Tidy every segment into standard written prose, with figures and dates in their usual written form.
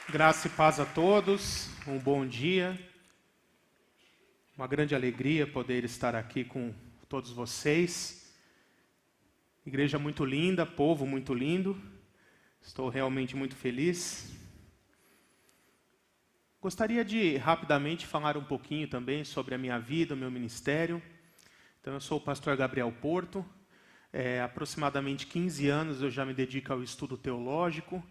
Graça e paz a todos, um bom dia, uma grande alegria poder estar aqui com todos vocês. Igreja muito linda, povo muito lindo, estou realmente muito feliz. Gostaria de rapidamente falar um pouquinho também sobre a minha vida, o meu ministério. Então eu sou o pastor Gabriel Porto, aproximadamente 15 anos eu já me dedico ao estudo teológico,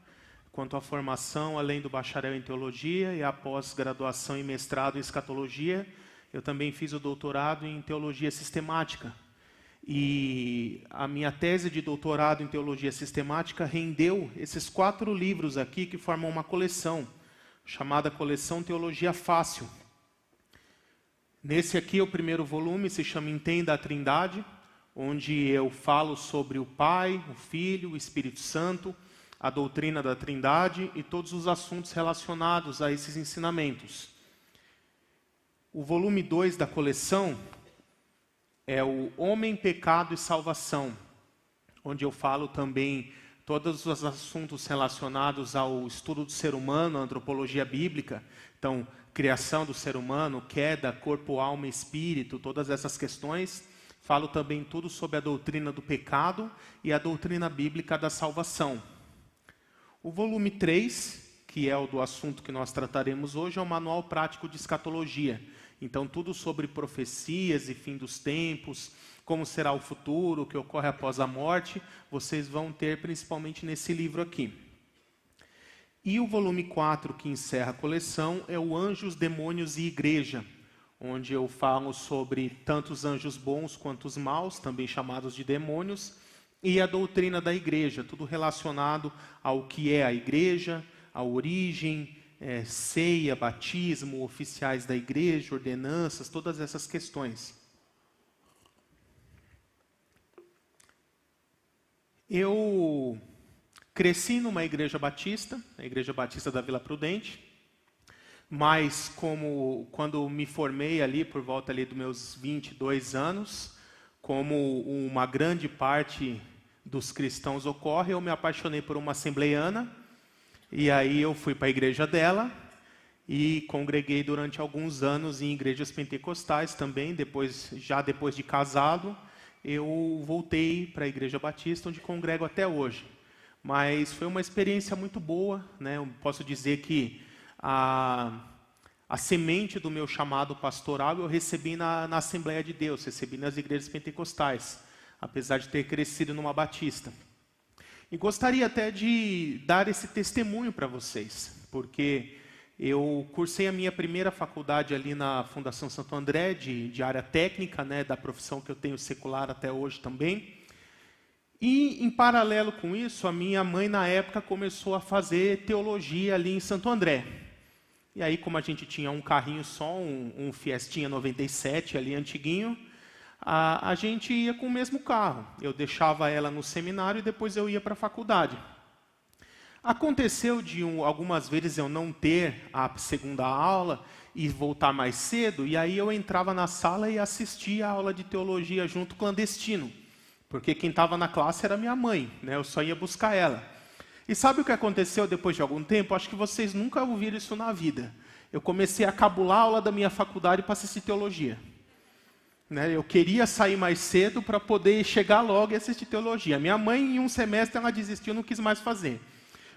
quanto à formação, além do bacharel em teologia e a pós-graduação e mestrado em escatologia, eu também fiz o doutorado em teologia sistemática. E a minha tese de doutorado em teologia sistemática rendeu esses 4 livros aqui que formam uma coleção, chamada Coleção Teologia Fácil. Nesse aqui, o primeiro volume se chama Entenda a Trindade, onde eu falo sobre o Pai, o Filho, o Espírito Santo, a doutrina da Trindade e todos os assuntos relacionados a esses ensinamentos. O volume 2 da coleção é o Homem, Pecado e Salvação, onde eu falo também todos os assuntos relacionados ao estudo do ser humano, a antropologia bíblica, então, criação do ser humano, queda, corpo, alma e espírito, todas essas questões. Falo também tudo sobre a doutrina do pecado e a doutrina bíblica da salvação. O volume 3, que é o do assunto que nós trataremos hoje, é o Manual Prático de Escatologia. Então, tudo sobre profecias e fim dos tempos, como será o futuro, o que ocorre após a morte, vocês vão ter principalmente nesse livro aqui. E o volume 4, que encerra a coleção, é o Anjos, Demônios e Igreja, onde eu falo sobre tanto os anjos bons quanto os maus, também chamados de demônios, e a doutrina da igreja, tudo relacionado ao que é a igreja, a origem, ceia, batismo, oficiais da igreja, ordenanças, todas essas questões. Eu cresci numa igreja batista, a Igreja Batista da Vila Prudente, mas quando me formei ali, por volta ali dos meus 22 anos, como uma grande parte dos cristãos ocorre, eu me apaixonei por uma assembleiana, e aí eu fui para a igreja dela, e congreguei durante alguns anos em igrejas pentecostais também, depois de casado, eu voltei para a Igreja Batista, onde congrego até hoje. Mas foi uma experiência muito boa, né? Eu posso dizer que a semente do meu chamado pastoral eu recebi na Assembleia de Deus, recebi nas igrejas pentecostais, apesar de ter crescido numa batista. E gostaria até de dar esse testemunho para vocês, porque eu cursei a minha primeira faculdade ali na Fundação Santo André, de área técnica, né, da profissão que eu tenho secular até hoje também. E, em paralelo com isso, a minha mãe, na época, começou a fazer teologia ali em Santo André. E aí, como a gente tinha um carrinho só, um Fiestinha 97 ali, antiguinho, a gente ia com o mesmo carro. Eu deixava ela no seminário e depois eu ia para a faculdade. Aconteceu de algumas vezes eu não ter a segunda aula e voltar mais cedo, e aí eu entrava na sala e assistia a aula de teologia junto clandestino, porque quem estava na classe era minha mãe, né? Eu só ia buscar ela. E sabe o que aconteceu depois de algum tempo? Acho que vocês nunca ouviram isso na vida. Eu comecei a cabular a aula da minha faculdade para assistir teologia. Eu queria sair mais cedo para poder chegar logo e assistir teologia. Minha mãe, em um semestre, ela desistiu, não quis mais fazer.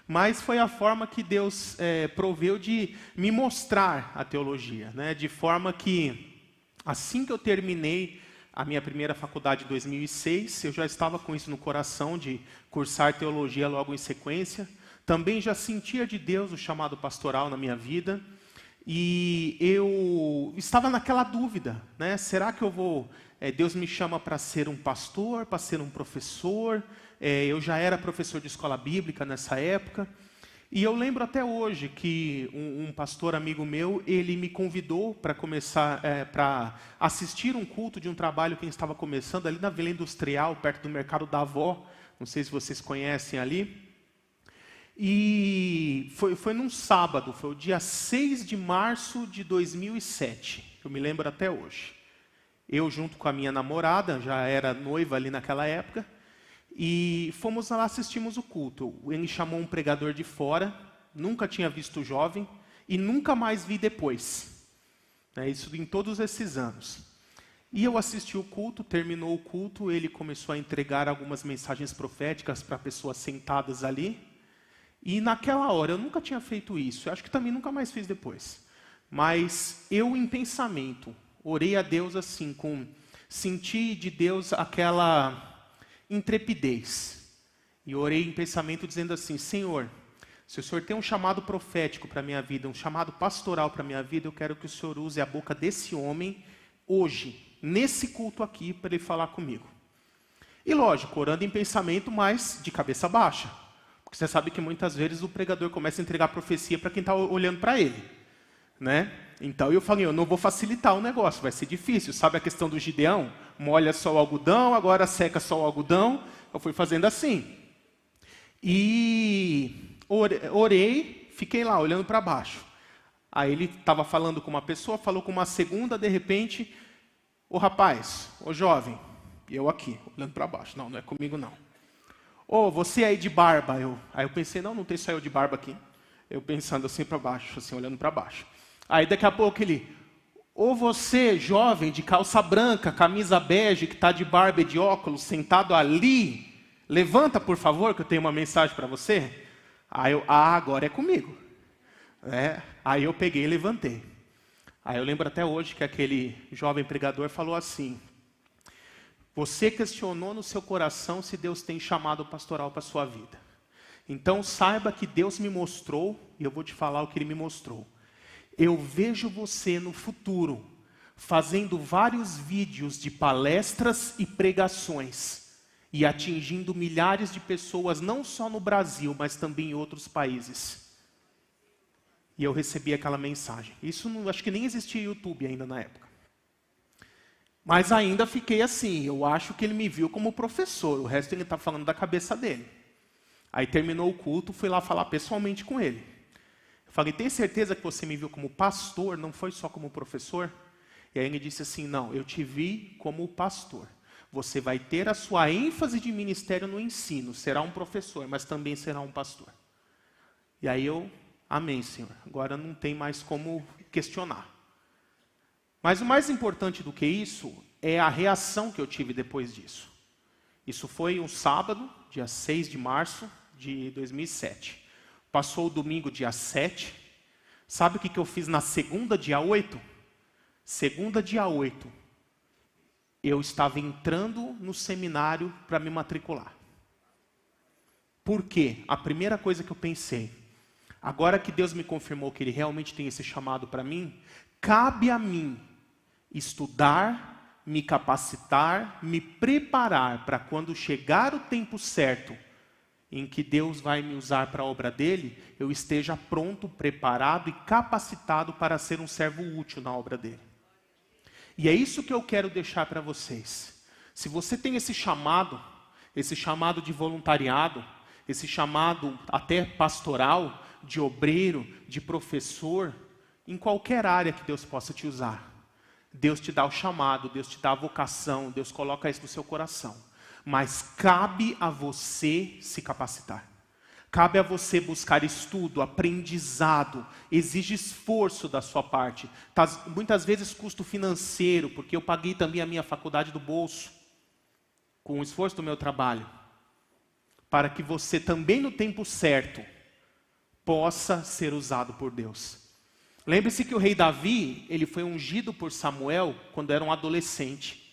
Mas foi a forma que Deus proveu de me mostrar a teologia, né? De forma que, assim que eu terminei a minha primeira faculdade em 2006, eu já estava com isso no coração de cursar teologia logo em sequência. Também já sentia de Deus o chamado pastoral na minha vida. E eu estava naquela dúvida, né? Será que Deus me chama para ser um pastor, para ser um professor? Eu já era professor de escola bíblica nessa época. E eu lembro até hoje que um pastor amigo meu, ele me convidou para começar, para assistir um culto de um trabalho que estava começando ali na Vila Industrial, perto do Mercado da Avó. Não sei se vocês conhecem ali. E foi num sábado, foi o dia 6 de março de 2007, eu me lembro até hoje. Eu junto com a minha namorada, já era noiva ali naquela época, e fomos lá, assistimos o culto. Ele chamou um pregador de fora, nunca tinha visto o jovem e nunca mais vi depois. Isso em todos esses anos. E eu assisti o culto, terminou o culto, ele começou a entregar algumas mensagens proféticas para pessoas sentadas ali. E naquela hora, eu nunca tinha feito isso, eu acho que também nunca mais fiz depois. Mas eu, em pensamento, orei a Deus assim, senti de Deus aquela intrepidez. E orei em pensamento dizendo assim, Senhor, se o Senhor tem um chamado profético para a minha vida, um chamado pastoral para a minha vida, eu quero que o Senhor use a boca desse homem hoje, nesse culto aqui, para ele falar comigo. E lógico, orando em pensamento, mas de cabeça baixa. Porque você sabe que muitas vezes o pregador começa a entregar profecia para quem está olhando para ele. Então eu falei, eu não vou facilitar o negócio, vai ser difícil. Sabe a questão do Gideão? Molha só o algodão, agora seca só o algodão. Eu fui fazendo assim. E orei, fiquei lá olhando para baixo. Aí ele estava falando com uma pessoa, falou com uma segunda, de repente, ô rapaz, ô jovem, e eu aqui, olhando para baixo. Não, não é comigo não. Ô, você aí de barba. Aí eu pensei, não tem só eu de barba aqui. Eu pensando assim para baixo, assim, olhando para baixo. Aí daqui a pouco ele, ô você, jovem, de calça branca, camisa bege, que está de barba e de óculos, sentado ali, levanta, por favor, que eu tenho uma mensagem para você. Aí eu, agora é comigo. Aí eu peguei e levantei. Aí eu lembro até hoje que aquele jovem pregador falou assim, você questionou no seu coração se Deus tem chamado pastoral para a sua vida. Então saiba que Deus me mostrou, e eu vou te falar o que Ele me mostrou. Eu vejo você no futuro, fazendo vários vídeos de palestras e pregações, e atingindo milhares de pessoas, não só no Brasil, mas também em outros países. E eu recebi aquela mensagem. Isso acho que nem existia YouTube ainda na época. Mas ainda fiquei assim, eu acho que ele me viu como professor, o resto ele está falando da cabeça dele. Aí terminou o culto, fui lá falar pessoalmente com ele. Eu falei, tem certeza que você me viu como pastor, não foi só como professor? E aí ele disse assim, não, eu te vi como pastor. Você vai ter a sua ênfase de ministério no ensino, será um professor, mas também será um pastor. E aí eu, amém, Senhor, agora não tem mais como questionar. Mas o mais importante do que isso é a reação que eu tive depois disso. Isso foi um sábado, dia 6 de março de 2007. Passou o domingo, dia 7. Sabe o que eu fiz na segunda, dia 8? Segunda, dia 8. Eu estava entrando no seminário para me matricular. Por quê? A primeira coisa que eu pensei, agora que Deus me confirmou que Ele realmente tem esse chamado para mim, cabe a mim estudar, me capacitar, me preparar para quando chegar o tempo certo em que Deus vai me usar para a obra dele, eu esteja pronto, preparado e capacitado para ser um servo útil na obra dele. E é isso que eu quero deixar para vocês. Se você tem esse chamado de voluntariado, esse chamado até pastoral, de obreiro, de professor, em qualquer área que Deus possa te usar, Deus te dá o chamado, Deus te dá a vocação, Deus coloca isso no seu coração. Mas cabe a você se capacitar. Cabe a você buscar estudo, aprendizado, exige esforço da sua parte. Muitas vezes custo financeiro, porque eu paguei também a minha faculdade do bolso, com o esforço do meu trabalho, para que você também no tempo certo possa ser usado por Deus. Lembre-se que o rei Davi, ele foi ungido por Samuel quando era um adolescente.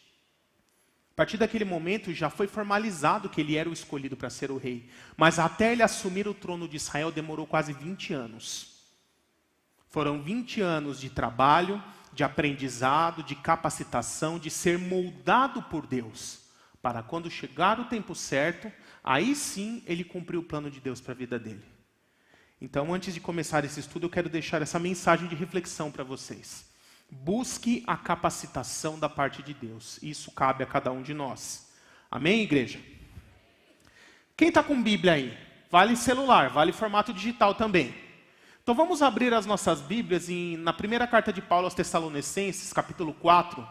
A partir daquele momento já foi formalizado que ele era o escolhido para ser o rei. Mas até ele assumir o trono de Israel demorou quase 20 anos. Foram 20 anos de trabalho, de aprendizado, de capacitação, de ser moldado por Deus. Para quando chegar o tempo certo, aí sim ele cumpriu o plano de Deus para a vida dele. Então, antes de começar esse estudo, eu quero deixar essa mensagem de reflexão para vocês. Busque a capacitação da parte de Deus. Isso cabe a cada um de nós. Amém, igreja? Quem está com Bíblia aí? Vale celular, vale formato digital também. Então vamos abrir as nossas Bíblias na primeira carta de Paulo aos Tessalonicenses, capítulo 4.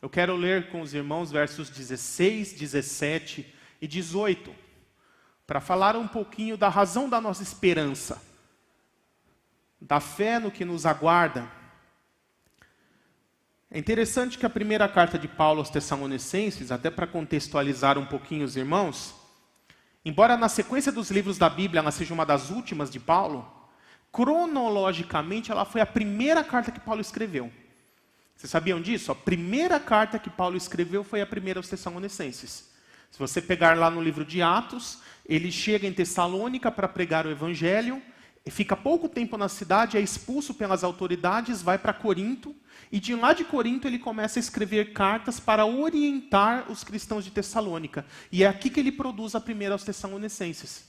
Eu quero ler com os irmãos versos 16, 17 e 18. Para falar um pouquinho da razão da nossa esperança. da fé no que nos aguarda. É interessante que a primeira carta de Paulo aos Tessalonicenses, até para contextualizar um pouquinho os irmãos, embora na sequência dos livros da Bíblia ela seja uma das últimas de Paulo, cronologicamente ela foi a primeira carta que Paulo escreveu. Vocês sabiam disso? A primeira carta que Paulo escreveu foi a primeira aos Tessalonicenses. Se você pegar lá no livro de Atos, ele chega em Tessalônica para pregar o Evangelho, fica pouco tempo na cidade, é expulso pelas autoridades, vai para Corinto, e de lá de Corinto ele começa a escrever cartas para orientar os cristãos de Tessalônica. E é aqui que ele produz a primeira aos Tessalonicenses.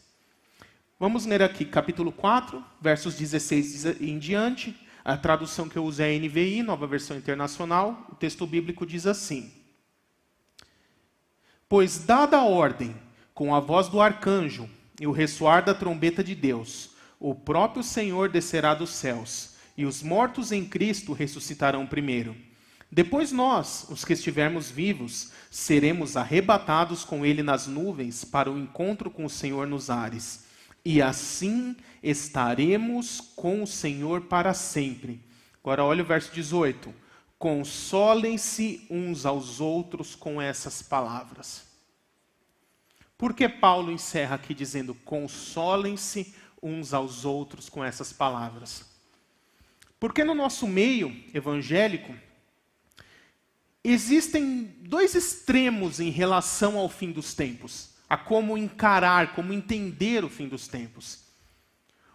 Vamos ler aqui, capítulo 4, versos 16 em diante. A tradução que eu uso é a NVI, Nova Versão Internacional. O texto bíblico diz assim: Pois dada a ordem, com a voz do arcanjo e o ressoar da trombeta de Deus, o próprio Senhor descerá dos céus, e os mortos em Cristo ressuscitarão primeiro. Depois nós, os que estivermos vivos, seremos arrebatados com ele nas nuvens para o encontro com o Senhor nos ares. E assim estaremos com o Senhor para sempre. Agora olha o verso 18. Consolem-se uns aos outros com essas palavras. Por que Paulo encerra aqui dizendo consolem-se uns aos outros com essas palavras? Porque no nosso meio evangélico, existem dois extremos em relação ao fim dos tempos, a como encarar, como entender o fim dos tempos.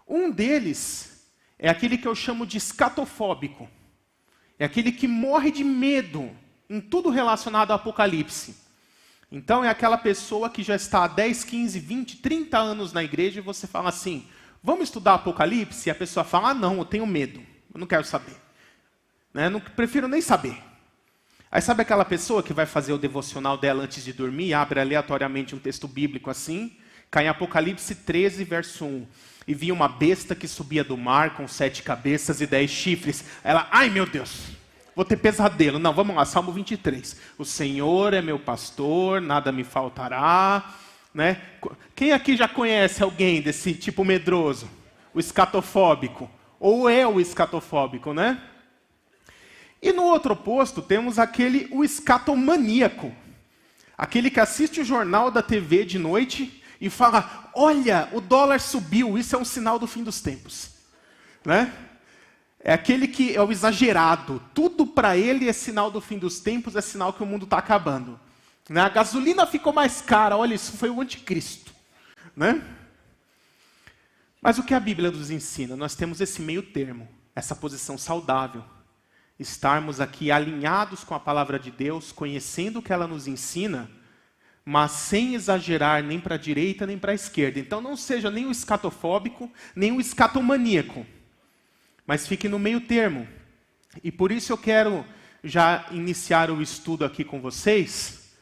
Um deles é aquele que eu chamo de escatofóbico, é aquele que morre de medo em tudo relacionado ao Apocalipse. Então é aquela pessoa que já está há 10, 15, 20, 30 anos na igreja e você fala assim, vamos estudar Apocalipse? E a pessoa fala, não, eu tenho medo, eu não quero saber. Prefiro nem saber. Aí sabe aquela pessoa que vai fazer o devocional dela antes de dormir, abre aleatoriamente um texto bíblico assim, cai em Apocalipse 13, verso 1. E vinha uma besta que subia do mar com 7 cabeças e 10 chifres. Ela, ai meu Deus, vou ter pesadelo. Não, vamos lá, Salmo 23. O Senhor é meu pastor, nada me faltará. Né? Quem aqui já conhece alguém desse tipo medroso? O escatofóbico. Ou é o escatofóbico, né? E no outro oposto temos o escatomaníaco. Aquele que assiste o jornal da TV de noite e fala, olha, o dólar subiu, isso é um sinal do fim dos tempos. Né? É aquele que é o exagerado. Tudo para ele é sinal do fim dos tempos, é sinal que o mundo está acabando. Né? A gasolina ficou mais cara, olha, isso foi o anticristo. Né? Mas o que a Bíblia nos ensina? Nós temos esse meio termo, essa posição saudável. Estarmos aqui alinhados com a palavra de Deus, conhecendo o que ela nos ensina, mas sem exagerar nem para a direita nem para a esquerda. Então não seja nem o escatofóbico, nem o escatomaníaco, mas fique no meio termo. E por isso eu quero já iniciar o estudo aqui com vocês,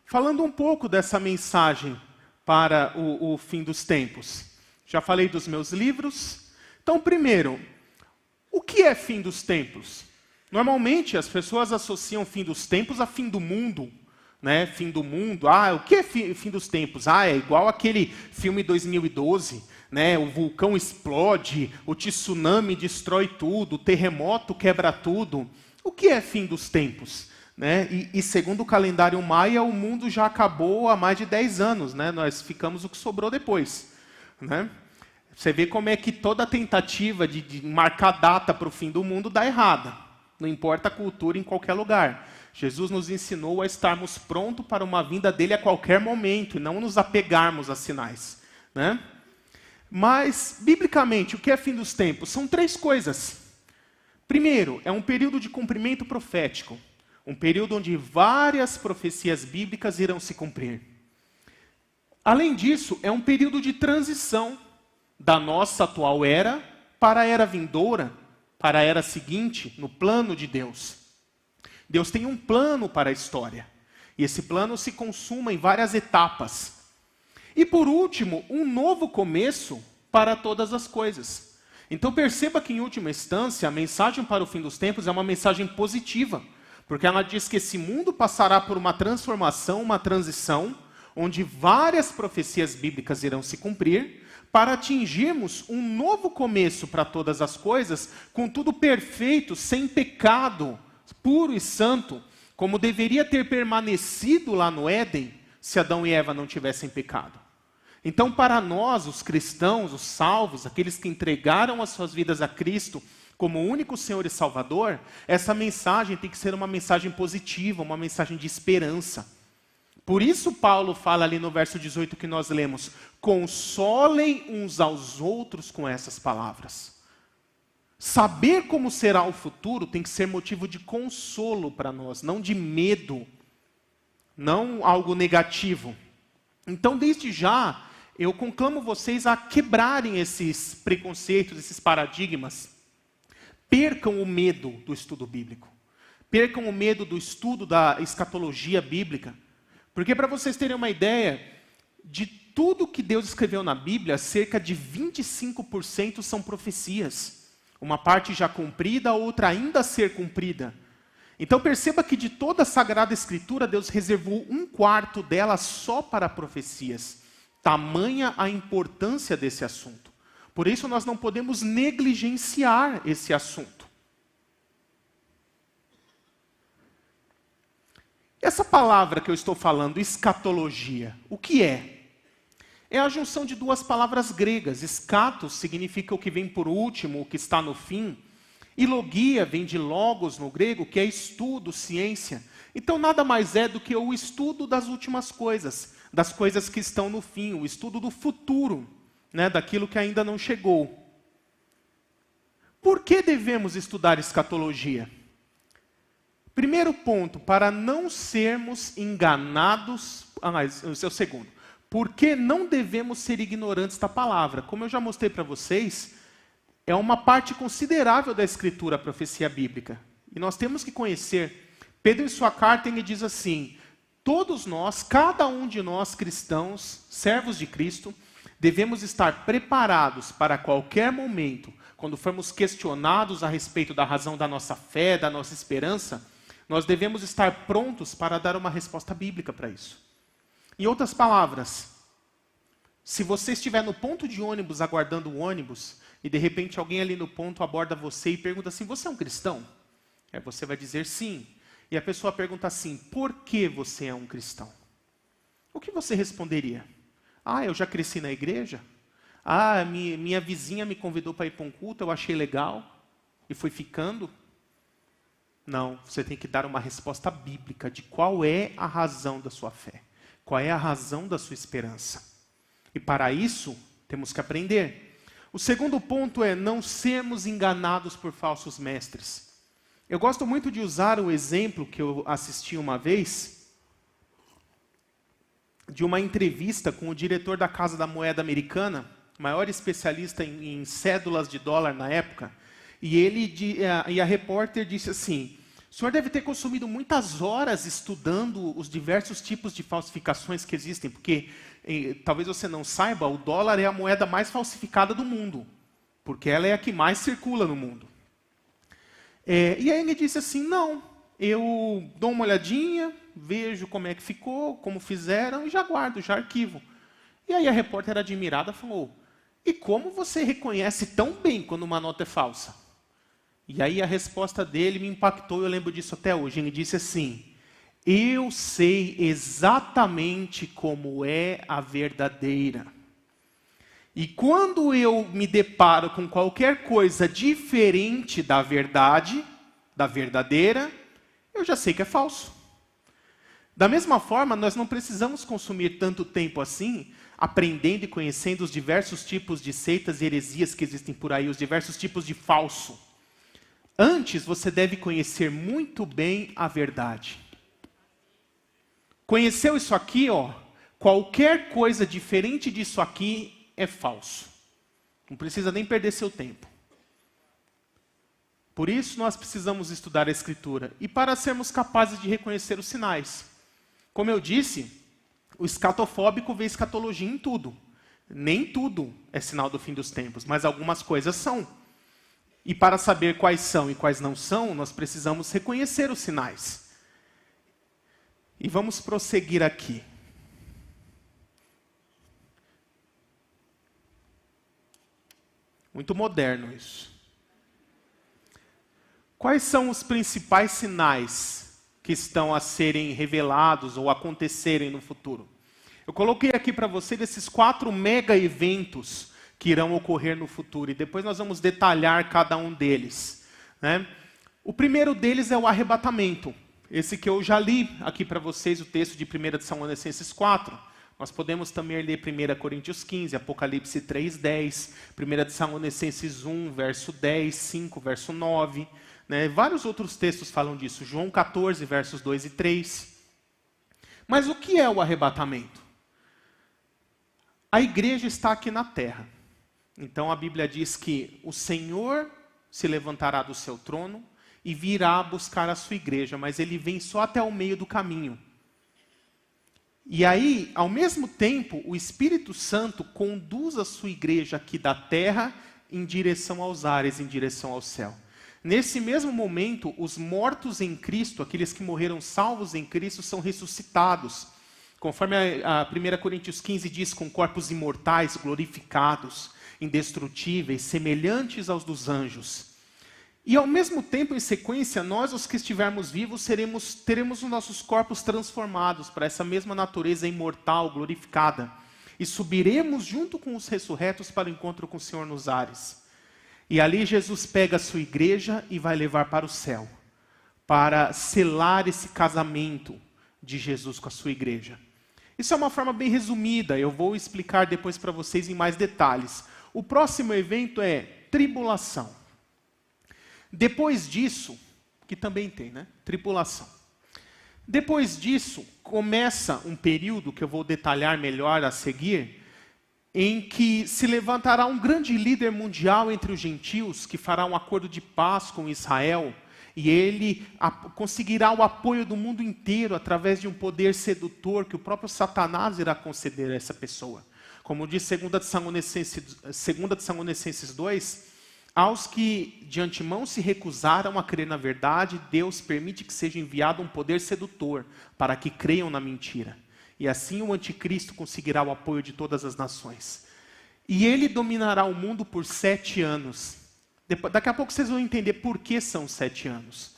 falando um pouco dessa mensagem para o fim dos tempos. Já falei dos meus livros. Então, primeiro, o que é fim dos tempos? Normalmente as pessoas associam fim dos tempos a fim do mundo, né? Fim do mundo. Ah, o que é fim dos tempos? Ah, é igual aquele filme 2012, né? O vulcão explode, o tsunami destrói tudo, o terremoto quebra tudo. O que é fim dos tempos? Né? E segundo o calendário maia, o mundo já acabou há mais de 10 anos, né? Nós ficamos o que sobrou depois. Né? Você vê como é que toda tentativa de marcar data para o fim do mundo dá errada. Não importa a cultura em qualquer lugar. Jesus nos ensinou a estarmos prontos para uma vinda dele a qualquer momento e não nos apegarmos a sinais. Né? Mas, biblicamente, o que é fim dos tempos? São 3 coisas. Primeiro, é um período de cumprimento profético. Um período onde várias profecias bíblicas irão se cumprir. Além disso, é um período de transição da nossa atual era para a era vindoura, para a era seguinte, no plano de Deus. Deus tem um plano para a história. E esse plano se consuma em várias etapas. E por último, um novo começo para todas as coisas. Então perceba que em última instância, a mensagem para o fim dos tempos é uma mensagem positiva. Porque ela diz que esse mundo passará por uma transformação, uma transição, onde várias profecias bíblicas irão se cumprir, para atingirmos um novo começo para todas as coisas, com tudo perfeito, sem pecado, puro e santo, como deveria ter permanecido lá no Éden, se Adão e Eva não tivessem pecado. Então, para nós, os cristãos, os salvos, aqueles que entregaram as suas vidas a Cristo como o único Senhor e Salvador, essa mensagem tem que ser uma mensagem positiva, uma mensagem de esperança. Por isso Paulo fala ali no verso 18 que nós lemos: consolem uns aos outros com essas palavras. Saber como será o futuro tem que ser motivo de consolo para nós, não de medo, não algo negativo. Então, desde já, eu conclamo vocês a quebrarem esses preconceitos, esses paradigmas. Percam o medo do estudo bíblico. Percam o medo do estudo da escatologia bíblica. Porque, para vocês terem uma ideia, de tudo que Deus escreveu na Bíblia, cerca de 25% são profecias. Uma parte já cumprida, a outra ainda a ser cumprida. Então perceba que de toda a Sagrada Escritura, Deus reservou 1/4 dela só para profecias. Tamanha a importância desse assunto. Por isso nós não podemos negligenciar esse assunto. Essa palavra que eu estou falando, escatologia, o que é? É a junção de duas palavras gregas. Escatos significa o que vem por último, o que está no fim. E logia vem de logos no grego, que é estudo, ciência. Então nada mais é do que o estudo das últimas coisas, das coisas que estão no fim, o estudo do futuro, né, daquilo que ainda não chegou. Por que devemos estudar escatologia? Primeiro ponto, para não sermos enganados. Esse é o segundo. Por que não devemos ser ignorantes da palavra? Como eu já mostrei para vocês, é uma parte considerável da Escritura, a profecia bíblica. E nós temos que conhecer. Pedro, em sua carta, ele diz assim: todos nós, cada um de nós cristãos, servos de Cristo, devemos estar preparados para qualquer momento, quando formos questionados a respeito da razão da nossa fé, da nossa esperança, nós devemos estar prontos para dar uma resposta bíblica para isso. Em outras palavras, se você estiver no ponto de ônibus aguardando o ônibus, e de repente alguém ali no ponto aborda você e pergunta assim: você é um cristão? Aí você vai dizer sim. E a pessoa pergunta assim: por que você é um cristão? O que você responderia? Ah, eu já cresci na igreja. Ah, minha vizinha me convidou para ir para um culto, eu achei legal e fui ficando. Não, você tem que dar uma resposta bíblica de qual é a razão da sua fé. Qual é a razão da sua esperança. E para isso, temos que aprender. O segundo ponto é não sermos enganados por falsos mestres. Eu gosto muito de usar o exemplo que eu assisti uma vez, de uma entrevista com o diretor da Casa da Moeda Americana, maior especialista em cédulas de dólar na época, e a repórter disse assim: o senhor deve ter consumido muitas horas estudando os diversos tipos de falsificações que existem, porque talvez você não saiba, o dólar é a moeda mais falsificada do mundo, porque ela é a que mais circula no mundo. E aí ele disse assim: não, eu dou uma olhadinha, vejo como é que ficou, como fizeram, e já guardo, já arquivo. E aí a repórter admirada falou: e como você reconhece tão bem quando uma nota é falsa? E aí a resposta dele me impactou, eu lembro disso até hoje. Ele disse assim: eu sei exatamente como é a verdadeira. E quando eu me deparo com qualquer coisa diferente da verdade, da verdadeira, eu já sei que é falso. Da mesma forma, nós não precisamos consumir tanto tempo assim, aprendendo e conhecendo os diversos tipos de seitas e heresias que existem por aí, os diversos tipos de falso. Antes, você deve conhecer muito bem a verdade. Conheceu isso aqui, ó? Qualquer coisa diferente disso aqui é falso. Não precisa nem perder seu tempo. Por isso, nós precisamos estudar a Escritura. E para sermos capazes de reconhecer os sinais. Como eu disse, o escatofóbico vê escatologia em tudo. Nem tudo é sinal do fim dos tempos, mas algumas coisas são. E para saber quais são e quais não são, nós precisamos reconhecer os sinais. E vamos prosseguir aqui. Muito moderno isso. Quais são os principais sinais que estão a serem revelados ou acontecerem no futuro? Eu coloquei aqui para você desses 4 mega eventos que irão ocorrer no futuro, e depois nós vamos detalhar cada um deles, né? O primeiro deles é o arrebatamento. Esse que eu já li aqui para vocês, o texto de 1 Tessalonicenses 4. Nós podemos também ler 1 Coríntios 15, Apocalipse 3:10, 1 Tessalonicenses 1, verso 10, 5, verso 9. Né? Vários outros textos falam disso. João 14, versos 2 e 3. Mas o que é o arrebatamento? A igreja está aqui na terra. Então a Bíblia diz que o Senhor se levantará do seu trono e virá buscar a sua igreja, mas ele vem só até o meio do caminho. E aí, ao mesmo tempo, o Espírito Santo conduz a sua igreja aqui da terra em direção aos ares, em direção ao céu. Nesse mesmo momento, os mortos em Cristo, aqueles que morreram salvos em Cristo, são ressuscitados. Conforme a 1 Coríntios 15 diz, com corpos imortais, glorificados, indestrutíveis, semelhantes aos dos anjos. E ao mesmo tempo, em sequência, nós, os que estivermos vivos, teremos os nossos corpos transformados para essa mesma natureza imortal, glorificada. E subiremos junto com os ressurretos para o encontro com o Senhor nos ares. E ali Jesus pega a sua igreja e vai levar para o céu, para selar esse casamento de Jesus com a sua igreja. Isso é uma forma bem resumida, eu vou explicar depois para vocês em mais detalhes. O próximo evento é tribulação. Depois disso, que também tem, né? Tribulação. Depois disso, começa um período que eu vou detalhar melhor a seguir, em que se levantará um grande líder mundial entre os gentios, que fará um acordo de paz com Israel, e ele conseguirá o apoio do mundo inteiro através de um poder sedutor que o próprio Satanás irá conceder a essa pessoa. Como diz 2 Tessalonicenses 2, aos que de antemão se recusaram a crer na verdade, Deus permite que seja enviado um poder sedutor para que creiam na mentira. E assim o anticristo conseguirá o apoio de todas as nações. E ele dominará o mundo por 7 anos. Daqui a pouco vocês vão entender por que são 7 anos.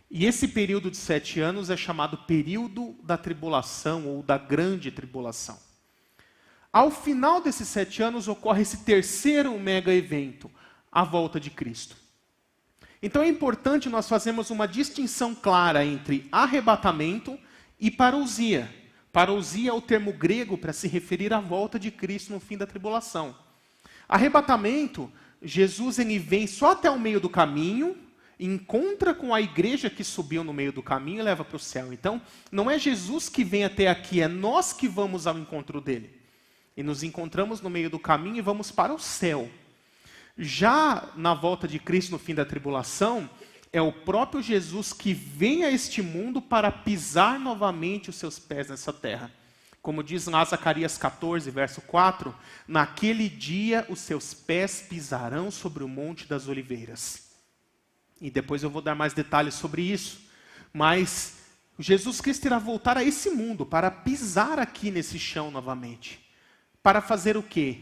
E esse período de 7 anos é chamado período da tribulação ou da grande tribulação. Ao final desses 7 anos ocorre esse terceiro mega evento, a volta de Cristo. Então é importante nós fazermos uma distinção clara entre arrebatamento e parousia. Parousia é o termo grego para se referir à volta de Cristo no fim da tribulação. Arrebatamento, Jesus ele vem só até o meio do caminho, encontra com a igreja que subiu no meio do caminho e leva para o céu. Então, não é Jesus que vem até aqui, é nós que vamos ao encontro dele. E nos encontramos no meio do caminho e vamos para o céu. Já na volta de Cristo no fim da tribulação, é o próprio Jesus que vem a este mundo para pisar novamente os seus pés nessa terra. Como diz lá Zacarias 14, verso 4, naquele dia os seus pés pisarão sobre o Monte das Oliveiras. E depois eu vou dar mais detalhes sobre isso. Mas Jesus Cristo irá voltar a esse mundo para pisar aqui nesse chão novamente. Para fazer o quê?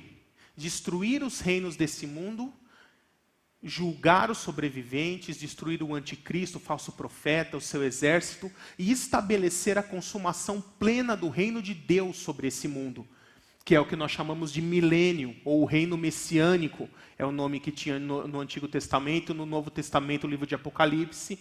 Destruir os reinos desse mundo, julgar os sobreviventes, destruir o anticristo, o falso profeta, o seu exército e estabelecer a consumação plena do reino de Deus sobre esse mundo, que é o que nós chamamos de milênio, ou o reino messiânico, é o nome que tinha no Antigo Testamento. No Novo Testamento, o livro de Apocalipse,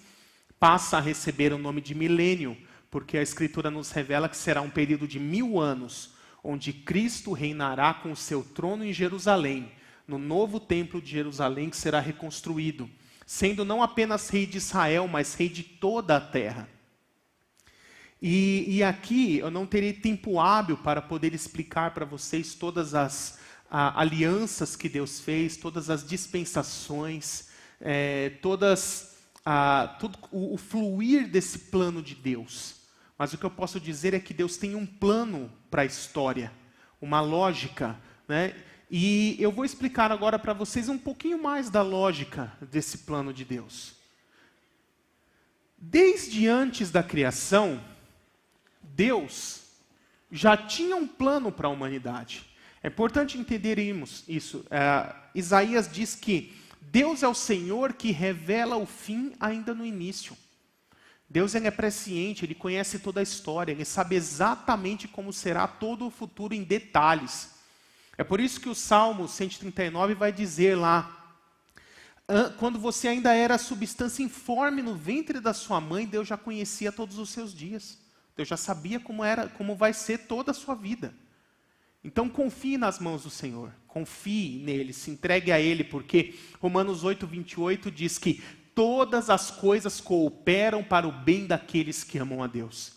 passa a receber o nome de milênio, porque a Escritura nos revela que será um período de 1000 anos, onde Cristo reinará com o seu trono em Jerusalém, no novo templo de Jerusalém que será reconstruído, sendo não apenas rei de Israel, mas rei de toda a terra. E aqui eu não terei tempo hábil para poder explicar para vocês todas as alianças que Deus fez, todas as dispensações, todo o fluir desse plano de Deus. Mas o que eu posso dizer é que Deus tem um plano para a história, uma lógica, né? E eu vou explicar agora para vocês um pouquinho mais da lógica desse plano de Deus. Desde antes da criação, Deus já tinha um plano para a humanidade. É importante entendermos isso. Isaías diz que Deus é o Senhor que revela o fim ainda no início. Deus é presciente, Ele conhece toda a história, Ele sabe exatamente como será todo o futuro em detalhes. É por isso que o Salmo 139 vai dizer lá, quando você ainda era substância informe no ventre da sua mãe, Deus já conhecia todos os seus dias. Deus já sabia como vai ser toda a sua vida. Então confie nas mãos do Senhor, confie nele, se entregue a Ele, porque Romanos 8:28 diz que todas as coisas cooperam para o bem daqueles que amam a Deus.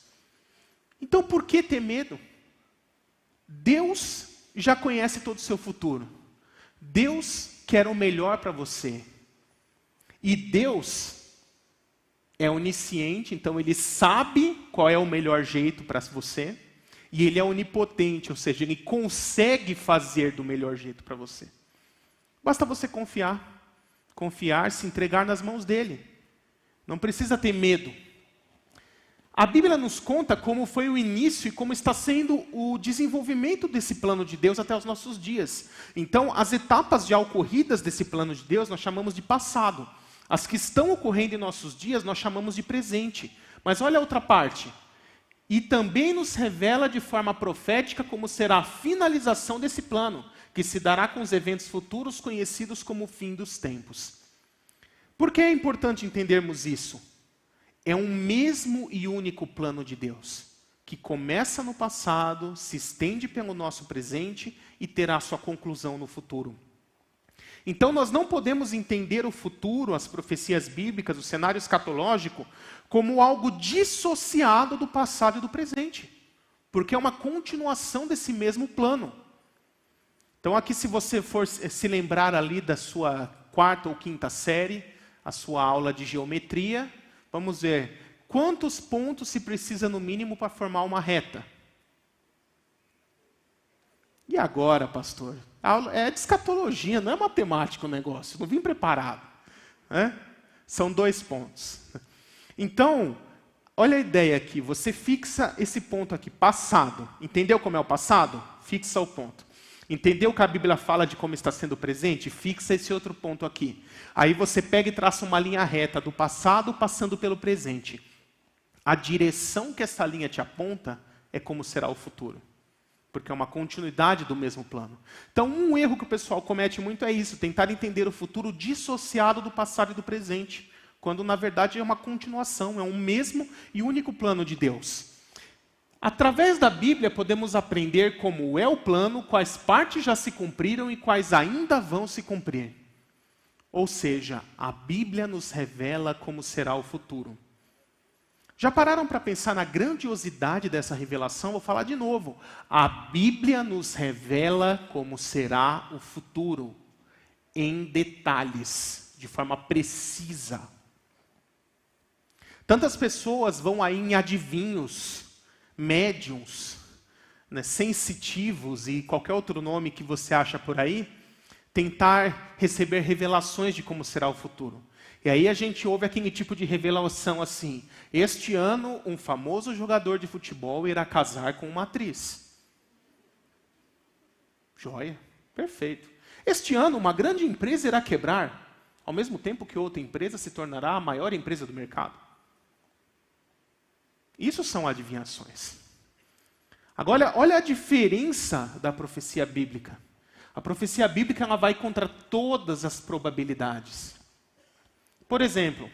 Então por que ter medo? Deus já conhece todo o seu futuro. Deus quer o melhor para você. E Deus é onisciente, então Ele sabe qual é o melhor jeito para você. E Ele é onipotente, ou seja, Ele consegue fazer do melhor jeito para você. Basta você confiar, se entregar nas mãos dEle. Não precisa ter medo. A Bíblia nos conta como foi o início e como está sendo o desenvolvimento desse plano de Deus até os nossos dias. Então, as etapas já ocorridas desse plano de Deus nós chamamos de passado. As que estão ocorrendo em nossos dias nós chamamos de presente. Mas olha a outra parte. E também nos revela de forma profética como será a finalização desse plano, que se dará com os eventos futuros conhecidos como o fim dos tempos. Por que é importante entendermos isso? É um mesmo e único plano de Deus, que começa no passado, se estende pelo nosso presente e terá sua conclusão no futuro. Então nós não podemos entender o futuro, as profecias bíblicas, o cenário escatológico, como algo dissociado do passado e do presente, porque é uma continuação desse mesmo plano. Então aqui, se você for se lembrar ali da sua 4ª ou 5ª série, a sua aula de geometria, vamos ver quantos pontos se precisa no mínimo para formar uma reta. E agora, pastor? É de escatologia, não é matemática o negócio, não vim preparado. São 2 pontos. Então, olha a ideia aqui, você fixa esse ponto aqui, passado. Entendeu como é o passado? Fixa o ponto. Entendeu que a Bíblia fala de como está sendo presente? Fixa esse outro ponto aqui. Aí você pega e traça uma linha reta do passado passando pelo presente. A direção que essa linha te aponta é como será o futuro. Porque é uma continuidade do mesmo plano. Então, um erro que o pessoal comete muito é isso, tentar entender o futuro dissociado do passado e do presente, quando na verdade é uma continuação, é um mesmo e único plano de Deus. Através da Bíblia podemos aprender como é o plano, quais partes já se cumpriram e quais ainda vão se cumprir. Ou seja, a Bíblia nos revela como será o futuro. Já pararam para pensar na grandiosidade dessa revelação? Vou falar de novo. A Bíblia nos revela como será o futuro, em detalhes, de forma precisa. Tantas pessoas vão aí em adivinhos, médiums, sensitivos e qualquer outro nome que você acha por aí, tentar receber revelações de como será o futuro. E aí a gente ouve aquele tipo de revelação assim: este ano um famoso jogador de futebol irá casar com uma atriz. Joia, perfeito. Este ano uma grande empresa irá quebrar, ao mesmo tempo que outra empresa se tornará a maior empresa do mercado. Isso são adivinhações. Agora, olha a diferença da profecia bíblica. A profecia bíblica ela vai contra todas as probabilidades. Por exemplo,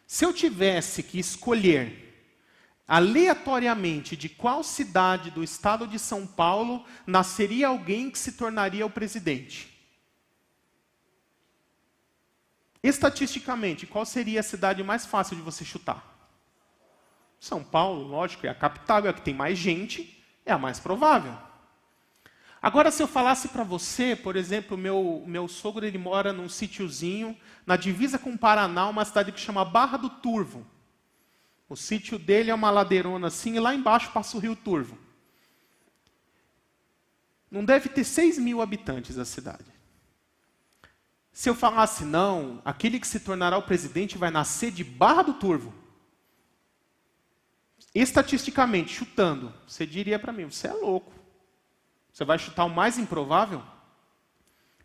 se eu tivesse que escolher aleatoriamente de qual cidade do estado de São Paulo nasceria alguém que se tornaria o presidente. Estatisticamente, qual seria a cidade mais fácil de você chutar? São Paulo, lógico, é a capital, é a que tem mais gente, é a mais provável. Agora, se eu falasse para você, por exemplo, meu sogro ele mora num sítiozinho, na divisa com o Paraná, uma cidade que chama Barra do Turvo. O sítio dele é uma ladeirona assim, e lá embaixo passa o rio Turvo. Não deve ter 6.000 habitantes a cidade. Se eu falasse, não, aquele que se tornará o presidente vai nascer de Barra do Turvo. Estatisticamente, chutando, você diria para mim, você é louco. Você vai chutar o mais improvável?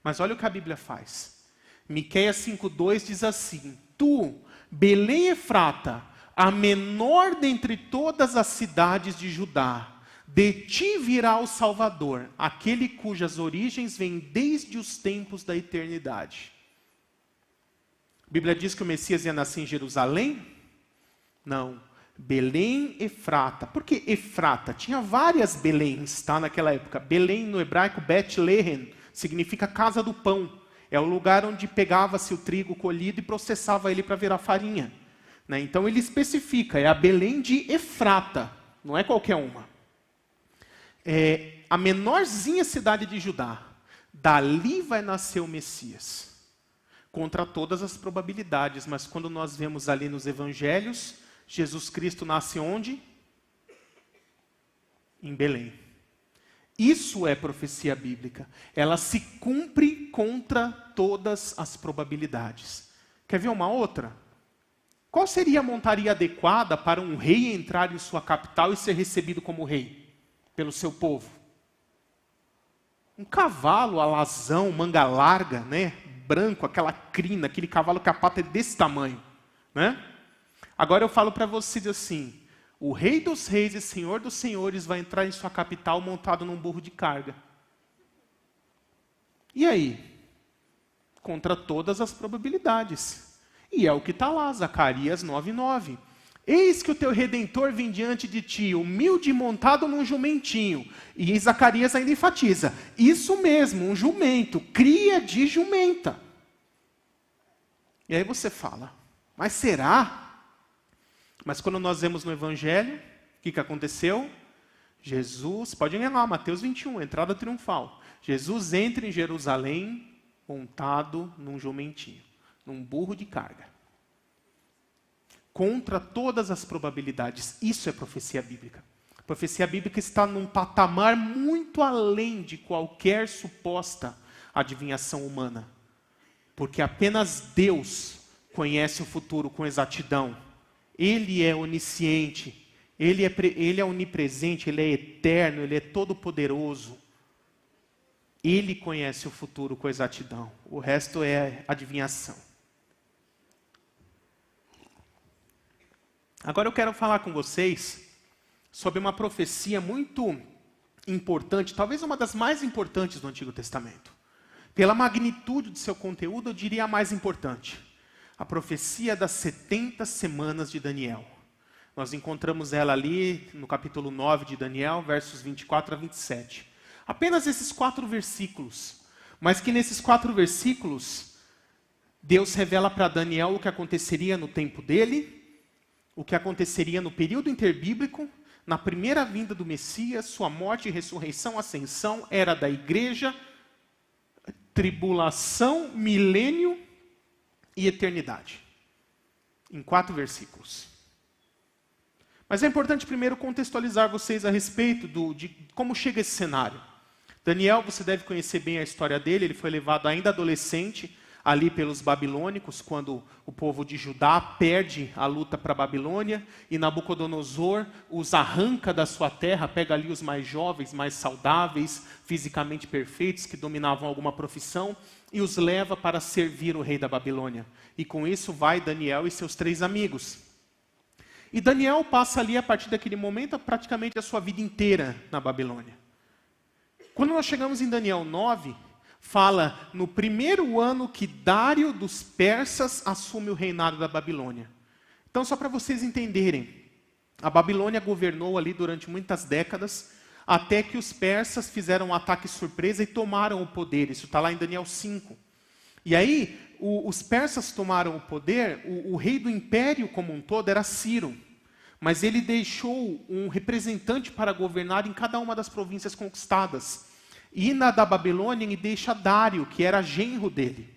Mas olha o que a Bíblia faz. Miqueias 5:2 diz assim: Tu, Belém Efrata, a menor dentre todas as cidades de Judá, de ti virá o Salvador, aquele cujas origens vêm desde os tempos da eternidade. A Bíblia diz que o Messias ia nascer em Jerusalém? Não. Belém Efrata. Por que Efrata? Tinha várias Beléns, tá, naquela época. Belém no hebraico, Bet-Lehem, significa casa do pão. É o lugar onde pegava-se o trigo colhido e processava ele para virar farinha. Né? Então ele especifica, é a Belém de Efrata, não é qualquer uma. É a menorzinha cidade de Judá. Dali vai nascer o Messias. Contra todas as probabilidades, mas quando nós vemos ali nos evangelhos, Jesus Cristo nasce onde? Em Belém. Isso é profecia bíblica. Ela se cumpre contra todas as probabilidades. Quer ver uma outra? Qual seria a montaria adequada para um rei entrar em sua capital e ser recebido como rei pelo seu povo? Um cavalo alazão, manga larga, né? Branco, aquela crina, aquele cavalo que a pata é desse tamanho, né? Agora eu falo para vocês assim: o Rei dos Reis e Senhor dos Senhores vai entrar em sua capital montado num burro de carga. E aí? Contra todas as probabilidades. E é o que está lá, Zacarias 9:9. Eis que o teu Redentor vem diante de ti, humilde e montado num jumentinho. E Zacarias ainda enfatiza, isso mesmo, um jumento, cria de jumenta. E aí você fala, mas será? Mas quando nós vemos no Evangelho, o que aconteceu? Jesus, pode ir lá, Mateus 21, entrada triunfal. Jesus entra em Jerusalém montado num jumentinho, num burro de carga. Contra todas as probabilidades. Isso é profecia bíblica. A profecia bíblica está num patamar muito além de qualquer suposta adivinhação humana. Porque apenas Deus conhece o futuro com exatidão. Ele é onisciente, ele é onipresente, ele é eterno, ele é todo-poderoso. Ele conhece o futuro com exatidão. O resto é adivinhação. Agora eu quero falar com vocês sobre uma profecia muito importante, talvez uma das mais importantes do Antigo Testamento. Pela magnitude de seu conteúdo, eu diria a mais importante. A profecia das 70 semanas de Daniel. Nós encontramos ela ali no capítulo 9 de Daniel, versos 24 a 27. Apenas esses 4 versículos. Mas que nesses 4 versículos, Deus revela para Daniel o que aconteceria no tempo dele, o que aconteceria no período interbíblico, na primeira vinda do Messias, sua morte, ressurreição, ascensão, era da igreja, tribulação, milênio e eternidade. Em 4 versículos. Mas é importante primeiro contextualizar vocês a respeito de como chega esse cenário. Daniel, você deve conhecer bem a história dele, ele foi levado ainda adolescente ali pelos babilônicos, quando o povo de Judá perde a luta para a Babilônia, e Nabucodonosor os arranca da sua terra, pega ali os mais jovens, mais saudáveis, fisicamente perfeitos, que dominavam alguma profissão, e os leva para servir o rei da Babilônia. E com isso vai Daniel e seus 3 amigos. E Daniel passa ali, a partir daquele momento, praticamente a sua vida inteira na Babilônia. Quando nós chegamos em Daniel 9, fala no primeiro ano que Dário dos persas assume o reinado da Babilônia. Então, só para vocês entenderem, a Babilônia governou ali durante muitas décadas, até que os persas fizeram um ataque surpresa e tomaram o poder. Isso está lá em Daniel 5. E aí, os persas tomaram o poder, o rei do império como um todo era Ciro. Mas ele deixou um representante para governar em cada uma das províncias conquistadas. E na da Babilônia ele deixa Dário, que era genro dele.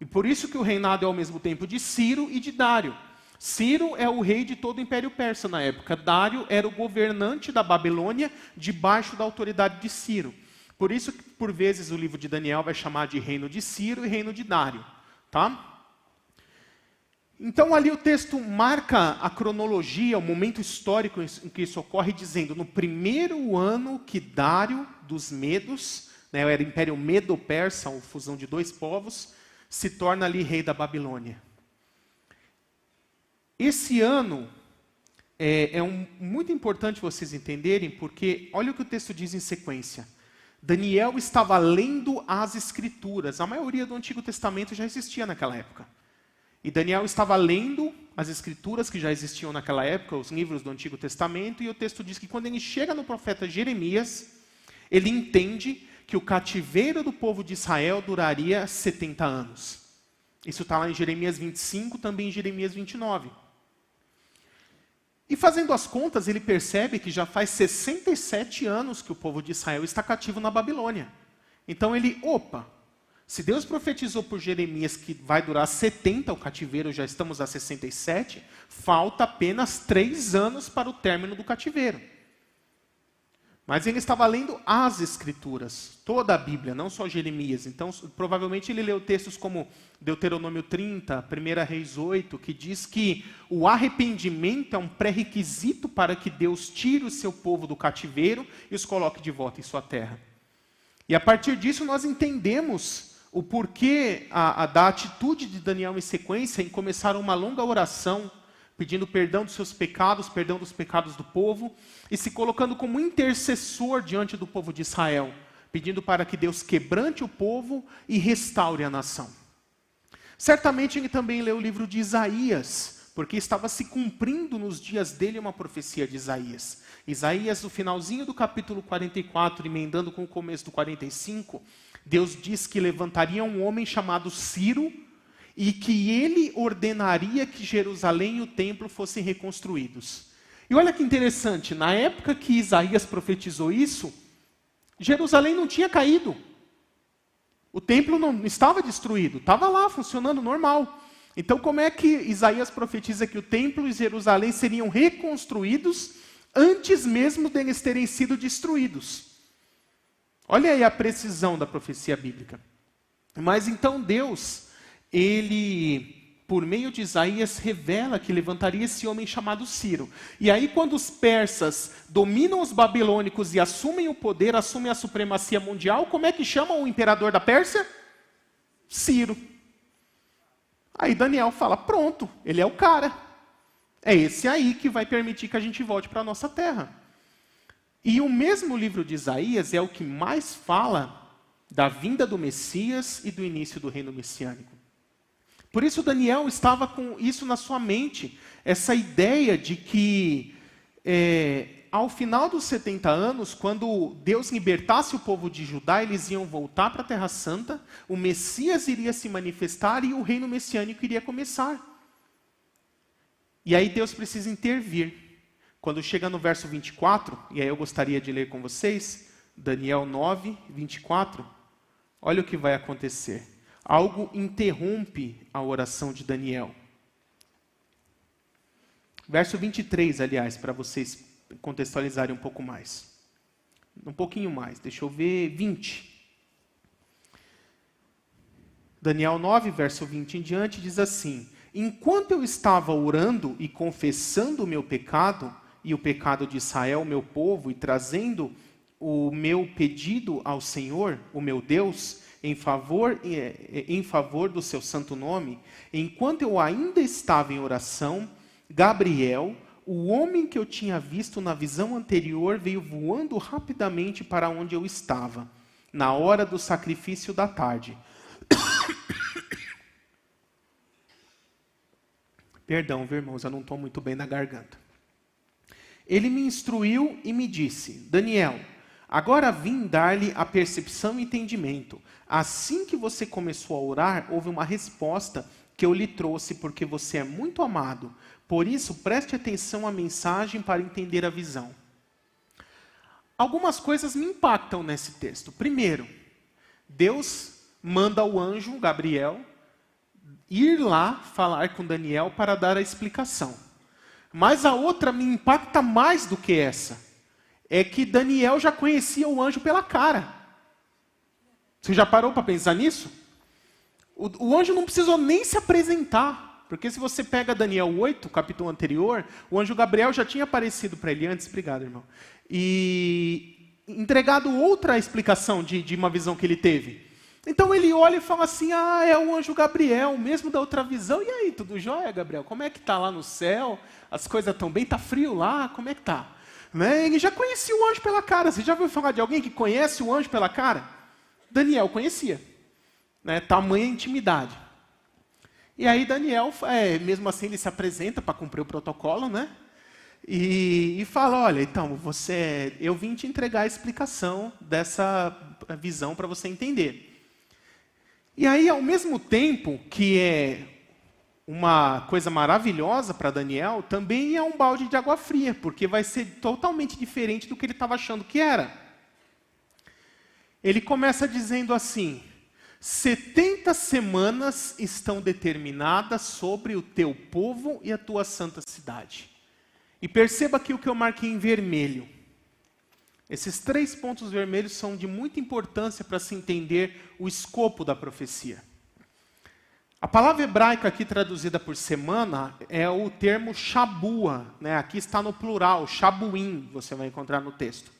E por isso que o reinado é ao mesmo tempo de Ciro e de Dário. Ciro é o rei de todo o Império Persa na época. Dário era o governante da Babilônia, debaixo da autoridade de Ciro. Por isso que, por vezes, o livro de Daniel vai chamar de reino de Ciro e reino de Dário. Tá? Então ali o texto marca a cronologia, o momento histórico em que isso ocorre, dizendo, no primeiro ano que Dário dos Medos, né, era o Império Medo-Persa, a fusão de dois povos, se torna ali rei da Babilônia. Esse ano muito importante vocês entenderem, porque olha o que o texto diz em sequência. Daniel estava lendo as Escrituras. A maioria do Antigo Testamento já existia naquela época. E Daniel estava lendo as Escrituras que já existiam naquela época, os livros do Antigo Testamento, e o texto diz que quando ele chega no profeta Jeremias, ele entende que o cativeiro do povo de Israel duraria 70 anos. Isso está lá em Jeremias 25, também em Jeremias 29. E fazendo as contas, ele percebe que já faz 67 anos que o povo de Israel está cativo na Babilônia. Então ele, se Deus profetizou por Jeremias que vai durar 70 o cativeiro, já estamos a 67, falta apenas 3 anos para o término do cativeiro. Mas ele estava lendo as Escrituras, toda a Bíblia, não só Jeremias. Então, provavelmente ele leu textos como Deuteronômio 30, 1 Reis 8, que diz que o arrependimento é um pré-requisito para que Deus tire o seu povo do cativeiro e os coloque de volta em sua terra. E a partir disso nós entendemos o porquê da atitude de Daniel em sequência em começar uma longa oração, pedindo perdão dos seus pecados, perdão dos pecados do povo, e se colocando como intercessor diante do povo de Israel, pedindo para que Deus quebrante o povo e restaure a nação. Certamente ele também leu o livro de Isaías, porque estava se cumprindo nos dias dele uma profecia de Isaías. Isaías, no finalzinho do capítulo 44, emendando com o começo do 45, Deus diz que levantaria um homem chamado Ciro, e que ele ordenaria que Jerusalém e o templo fossem reconstruídos. E olha que interessante, na época que Isaías profetizou isso, Jerusalém não tinha caído. O templo não estava destruído, estava lá funcionando normal. Então como é que Isaías profetiza que o templo e Jerusalém seriam reconstruídos antes mesmo deles terem sido destruídos? Olha aí a precisão da profecia bíblica. Mas então Deus, ele, por meio de Isaías, revela que levantaria esse homem chamado Ciro. E aí, quando os persas dominam os babilônicos e assumem o poder, assumem a supremacia mundial, como é que chamam o imperador da Pérsia? Ciro. Aí Daniel fala, pronto, ele é o cara. É esse aí que vai permitir que a gente volte para a nossa terra. E o mesmo livro de Isaías é o que mais fala da vinda do Messias e do início do reino messiânico. Por isso Daniel estava com isso na sua mente, essa ideia de que ao final dos 70 anos, quando Deus libertasse o povo de Judá, eles iam voltar para a Terra Santa, o Messias iria se manifestar e o reino messiânico iria começar. E aí Deus precisa intervir. Quando chega no verso 24, e aí eu gostaria de ler com vocês, Daniel 9, 24, olha o que vai acontecer. Algo interrompe a oração de Daniel. Verso 23, aliás, para vocês contextualizarem um pouco mais. Um pouquinho mais, deixa eu ver, 20. Daniel 9, verso 20 em diante, diz assim: enquanto eu estava orando e confessando o meu pecado, e o pecado de Israel, meu povo, e trazendo o meu pedido ao Senhor, o meu Deus, em favor do seu santo nome, enquanto eu ainda estava em oração, Gabriel, o homem que eu tinha visto na visão anterior, veio voando rapidamente para onde eu estava, na hora do sacrifício da tarde. Perdão, viu, irmãos, eu não estou muito bem na garganta. Ele me instruiu e me disse: Daniel, agora vim dar-lhe a percepção e entendimento. Assim que você começou a orar, houve uma resposta que eu lhe trouxe, porque você é muito amado. Por isso, preste atenção à mensagem para entender a visão. Algumas coisas me impactam nesse texto. Primeiro, Deus manda o anjo Gabriel ir lá falar com Daniel para dar a explicação. Mas a outra me impacta mais do que essa. É que Daniel já conhecia o anjo pela cara. Você já parou para pensar nisso? O anjo não precisou nem se apresentar. Porque se você pega Daniel 8, capítulo anterior, o anjo Gabriel já tinha aparecido para ele antes, obrigado, irmão, e entregado outra explicação de uma visão que ele teve. Então ele olha e fala assim, é o anjo Gabriel, mesmo da outra visão. E aí, tudo jóia, Gabriel? Como é que tá lá no céu? As coisas estão bem? Tá frio lá? Como é que tá? Né? Ele já conhecia o anjo pela cara. Você já ouviu falar de alguém que conhece o anjo pela cara? Daniel conhecia. Né? Tamanha intimidade. E aí Daniel, mesmo assim, ele se apresenta para cumprir o protocolo, né? E fala, olha, então, eu vim te entregar a explicação dessa visão para você entender. E aí, ao mesmo tempo que é uma coisa maravilhosa para Daniel, também é um balde de água fria, porque vai ser totalmente diferente do que ele estava achando que era. Ele começa dizendo assim, 70 semanas estão determinadas sobre o teu povo e a tua santa cidade. E perceba aqui o que eu marquei em vermelho. Esses 3 pontos vermelhos são de muita importância para se entender o escopo da profecia. A palavra hebraica aqui traduzida por semana é o termo shabua, né? Aqui está no plural, shabuim, você vai encontrar no texto.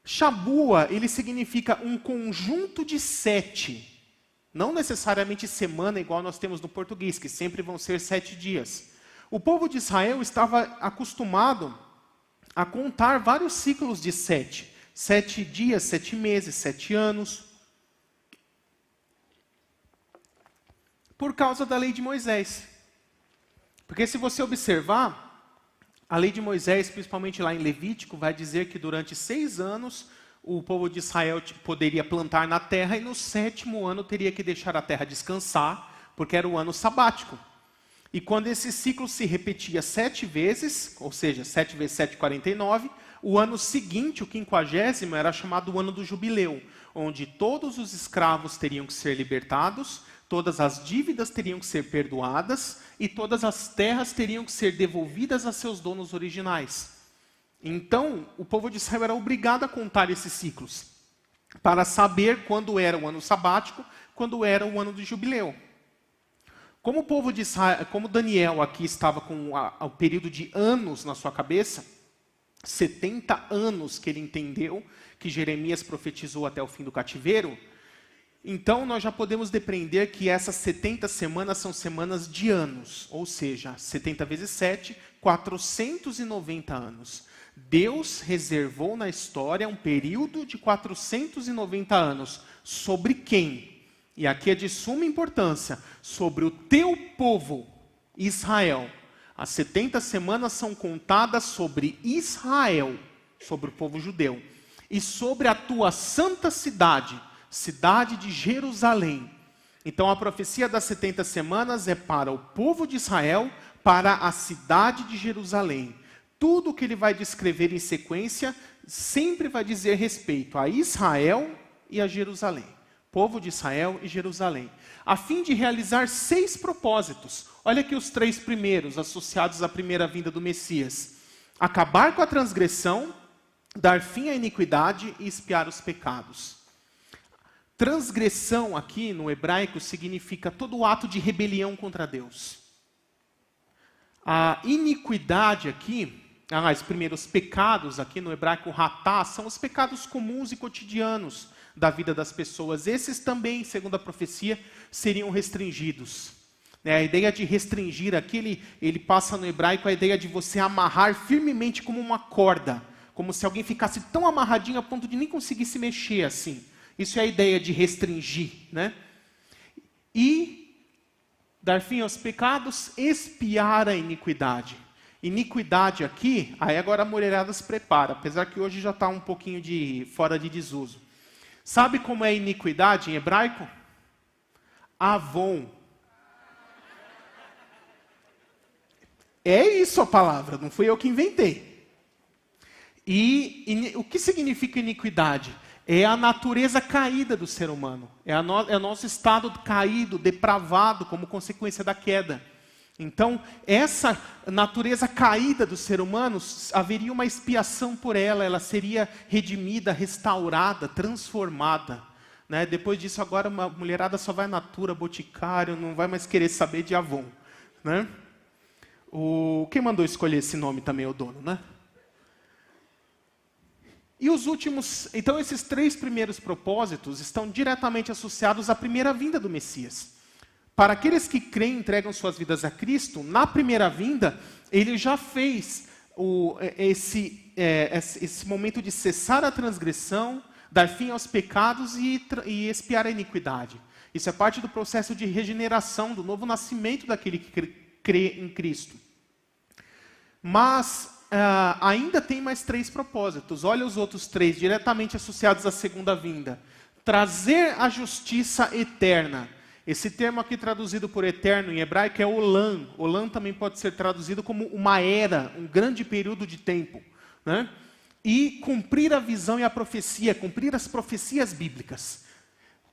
Shabua, ele significa um conjunto de 7. Não necessariamente semana igual nós temos no português, que sempre vão ser 7 dias. O povo de Israel estava acostumado a contar vários ciclos de 7. 7 dias, 7 meses, 7 anos. Por causa da lei de Moisés. Porque se você observar, a lei de Moisés, principalmente lá em Levítico, vai dizer que durante 6 anos o povo de Israel poderia plantar na terra e no 7º ano teria que deixar a terra descansar, porque era o ano sabático. E quando esse ciclo se repetia 7 vezes, ou seja, 7 vezes 7, 49, o ano seguinte, o 50º, era chamado o ano do jubileu, onde todos os escravos teriam que ser libertados, todas as dívidas teriam que ser perdoadas e todas as terras teriam que ser devolvidas a seus donos originais. Então, o povo de Israel era obrigado a contar esses ciclos, para saber quando era o ano sabático, quando era o ano do jubileu. Como o povo de Israel, como Daniel aqui estava com o período de anos na sua cabeça, 70 anos que ele entendeu que Jeremias profetizou até o fim do cativeiro, então nós já podemos depreender que essas 70 semanas são semanas de anos, ou seja, 70 vezes 7, 490 anos. Deus reservou na história um período de 490 anos. Sobre quem? E aqui é de suma importância, sobre o teu povo, Israel. As 70 semanas são contadas sobre Israel, sobre o povo judeu. E sobre a tua santa cidade, cidade de Jerusalém. Então a profecia das 70 semanas é para o povo de Israel, para a cidade de Jerusalém. Tudo que ele vai descrever em sequência, sempre vai dizer respeito a Israel e a Jerusalém. Povo de Israel e Jerusalém, a fim de realizar 6 propósitos. Olha aqui os 3 primeiros, associados à primeira vinda do Messias. Acabar com a transgressão, dar fim à iniquidade e expiar os pecados. Transgressão aqui no hebraico significa todo ato de rebelião contra Deus. A iniquidade aqui, primeiro os pecados aqui no hebraico ratá, são os pecados comuns e cotidianos da vida das pessoas. Esses também, segundo a profecia, seriam restringidos. A ideia de restringir aqui, ele passa no hebraico a ideia de você amarrar firmemente como uma corda, como se alguém ficasse tão amarradinho a ponto de nem conseguir se mexer assim. Isso é a ideia de restringir, né? E dar fim aos pecados, expiar a iniquidade. Iniquidade aqui, aí agora a mulherada se prepara, apesar que hoje já está um pouquinho fora de desuso. Sabe como é iniquidade em hebraico? Avon. É isso a palavra, não fui eu que inventei. E o que significa iniquidade? É a natureza caída do ser humano. É o nosso estado caído, depravado, como consequência da queda. Então, essa natureza caída do ser humano, haveria uma expiação por ela seria redimida, restaurada, transformada. Depois disso, agora a mulherada só vai Natura, Boticário, não vai mais querer saber de Avon. né? Quem mandou escolher esse nome também é o dono, né? E os últimos... Então, esses 3 primeiros propósitos estão diretamente associados à primeira vinda do Messias. Para aqueles que creem e entregam suas vidas a Cristo, na primeira vinda, ele já fez esse momento de cessar a transgressão, dar fim aos pecados e expiar a iniquidade. Isso é parte do processo de regeneração, do novo nascimento daquele que crê em Cristo. Mas ainda tem mais 3 propósitos. Olha os outros 3, diretamente associados à segunda vinda. Trazer a justiça eterna. Esse termo aqui traduzido por eterno em hebraico é olam. Olam também pode ser traduzido como uma era, um grande período de tempo, né? E cumprir a visão e a profecia, cumprir as profecias bíblicas.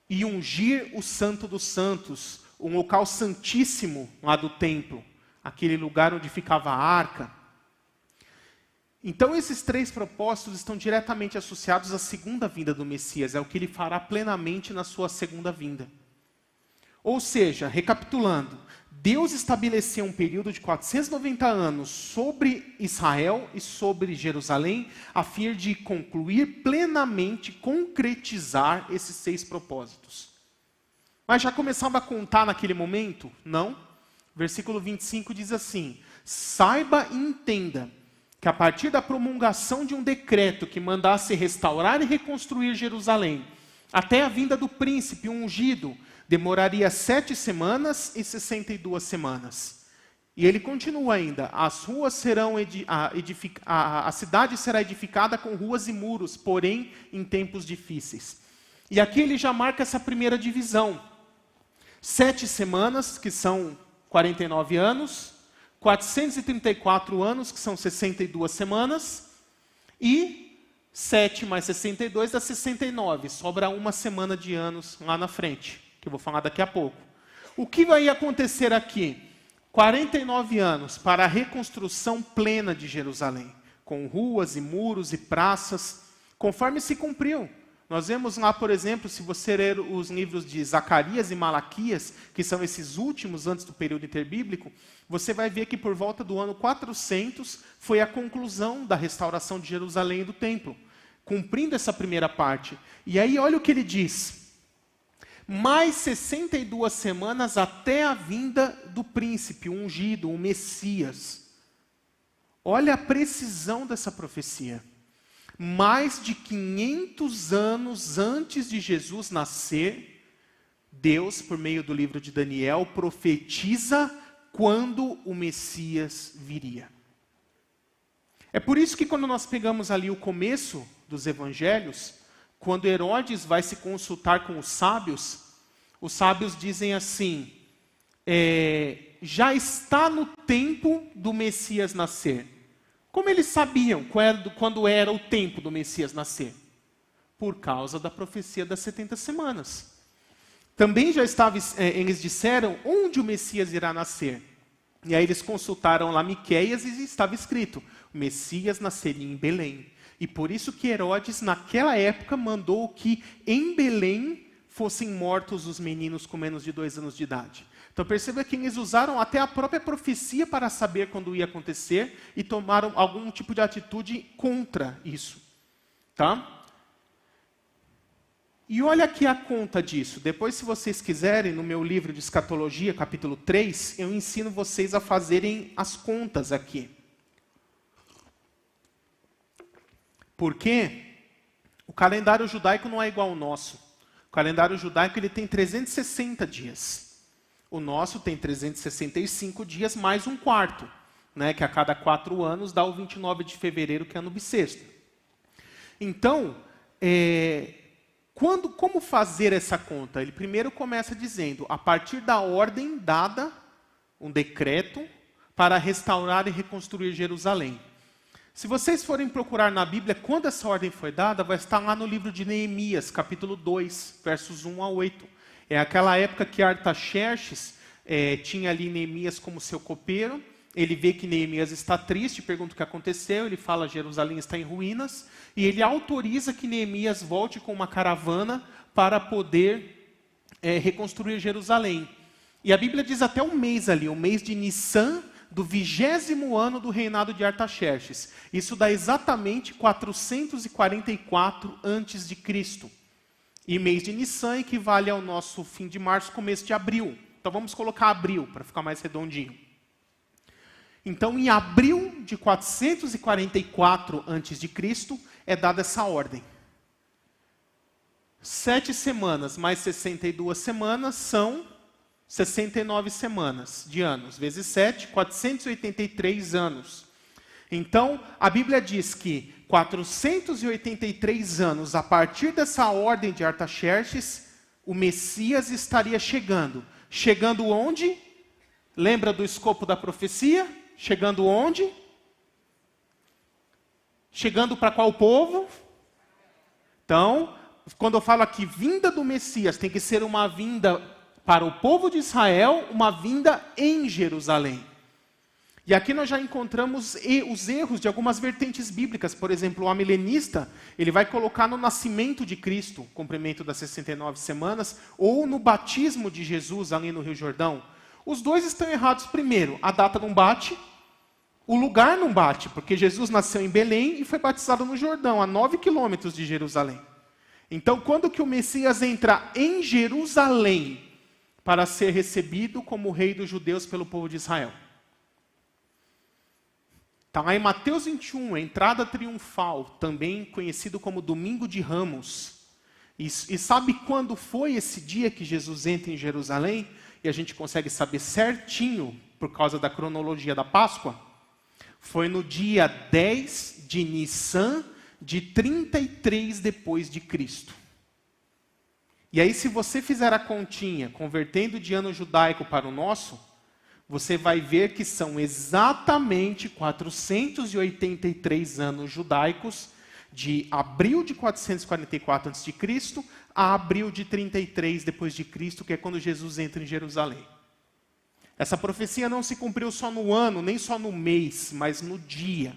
E ungir o Santo dos Santos, um local santíssimo lá do templo, aquele lugar onde ficava a arca. Então esses 3 propósitos estão diretamente associados à segunda vinda do Messias, é o que ele fará plenamente na sua segunda vinda. Ou seja, recapitulando, Deus estabeleceu um período de 490 anos sobre Israel e sobre Jerusalém, a fim de concluir plenamente, concretizar esses 6 propósitos. Mas já começava a contar naquele momento? Não. Versículo 25 diz assim: saiba e entenda que a partir da promulgação de um decreto que mandasse restaurar e reconstruir Jerusalém, até a vinda do príncipe ungido, demoraria 7 semanas e 62 semanas. E ele continua ainda: as ruas serão a cidade será edificada com ruas e muros, porém em tempos difíceis. E aqui ele já marca essa primeira divisão. 7 semanas, que são 49 anos, 434 anos, que são 62 semanas, e 7 mais 62 dá 69, sobra 1 semana de anos lá na frente, que eu vou falar daqui a pouco. O que vai acontecer aqui? 49 anos para a reconstrução plena de Jerusalém, com ruas e muros e praças, conforme se cumpriu. Nós vemos lá, por exemplo, se você ler os livros de Zacarias e Malaquias, que são esses últimos antes do período interbíblico, você vai ver que por volta do ano 400 foi a conclusão da restauração de Jerusalém e do templo, cumprindo essa primeira parte. E aí olha o que ele diz: mais 62 semanas até a vinda do príncipe ungido, o Messias. Olha a precisão dessa profecia. Mais de 500 anos antes de Jesus nascer, Deus, por meio do livro de Daniel, profetiza quando o Messias viria. É por isso que quando nós pegamos ali o começo dos evangelhos, quando Herodes vai se consultar com os sábios dizem assim: já está no tempo do Messias nascer. Como eles sabiam quando era o tempo do Messias nascer? Por causa da profecia das 70 semanas. Também já estava, eles disseram onde o Messias irá nascer. E aí eles consultaram lá Miqueias e estava escrito: o Messias nasceria em Belém. E por isso que Herodes, naquela época, mandou que em Belém fossem mortos os meninos com menos de 2 anos de idade. Então perceba que eles usaram até a própria profecia para saber quando ia acontecer e tomaram algum tipo de atitude contra isso. Tá? E olha aqui a conta disso. Depois, se vocês quiserem, no meu livro de escatologia, capítulo 3, eu ensino vocês a fazerem as contas aqui. Porque o calendário judaico não é igual ao nosso. O calendário judaico ele tem 360 dias. O nosso tem 365 dias mais um quarto, né, que a cada 4 anos dá o 29 de fevereiro, que é ano bissexto. Então, como fazer essa conta? Ele primeiro começa dizendo: a partir da ordem dada, um decreto, para restaurar e reconstruir Jerusalém. Se vocês forem procurar na Bíblia quando essa ordem foi dada, vai estar lá no livro de Neemias, capítulo 2, versos 1 a 8. É aquela época que Artaxerxes tinha ali Neemias como seu copeiro. Ele vê que Neemias está triste, pergunta o que aconteceu, ele fala: Jerusalém está em ruínas, e ele autoriza que Neemias volte com uma caravana para poder reconstruir Jerusalém. E a Bíblia diz até um mês ali, o mês de Nissan, do 20º ano do reinado de Artaxerxes. Isso dá exatamente 444 antes de Cristo. E mês de Nissan equivale ao nosso fim de março, começo de abril. Então vamos colocar abril, para ficar mais redondinho. Então, em abril de 444 antes de Cristo, é dada essa ordem. 7 semanas mais 62 semanas são 69 semanas de anos. Vezes 7, 483 anos. Então, a Bíblia diz que 483 anos, a partir dessa ordem de Artaxerxes, o Messias estaria chegando. Chegando onde? Lembra do escopo da profecia? Chegando onde? Chegando para qual povo? Então, quando eu falo aqui, vinda do Messias, tem que ser uma vinda para o povo de Israel, uma vinda em Jerusalém. E aqui nós já encontramos os erros de algumas vertentes bíblicas. Por exemplo, o amilenista, ele vai colocar no nascimento de Cristo, cumprimento das 69 semanas, ou no batismo de Jesus, ali no Rio Jordão. Os dois estão errados. Primeiro, a data não bate, o lugar não bate, porque Jesus nasceu em Belém e foi batizado no Jordão, a 9 quilômetros de Jerusalém. Então, quando que o Messias entra em Jerusalém para ser recebido como rei dos judeus pelo povo de Israel? Está lá em Mateus 21, a entrada triunfal, também conhecido como Domingo de Ramos. E sabe quando foi esse dia que Jesus entra em Jerusalém? E a gente consegue saber certinho, por causa da cronologia da Páscoa? Foi no dia 10 de Nissan, de 33 depois de Cristo. E aí, se você fizer a continha, convertendo de ano judaico para o nosso, você vai ver que são exatamente 483 anos judaicos, de abril de 444 a.C. a abril de 33 depois de Cristo, que é quando Jesus entra em Jerusalém. Essa profecia não se cumpriu só no ano, nem só no mês, mas no dia.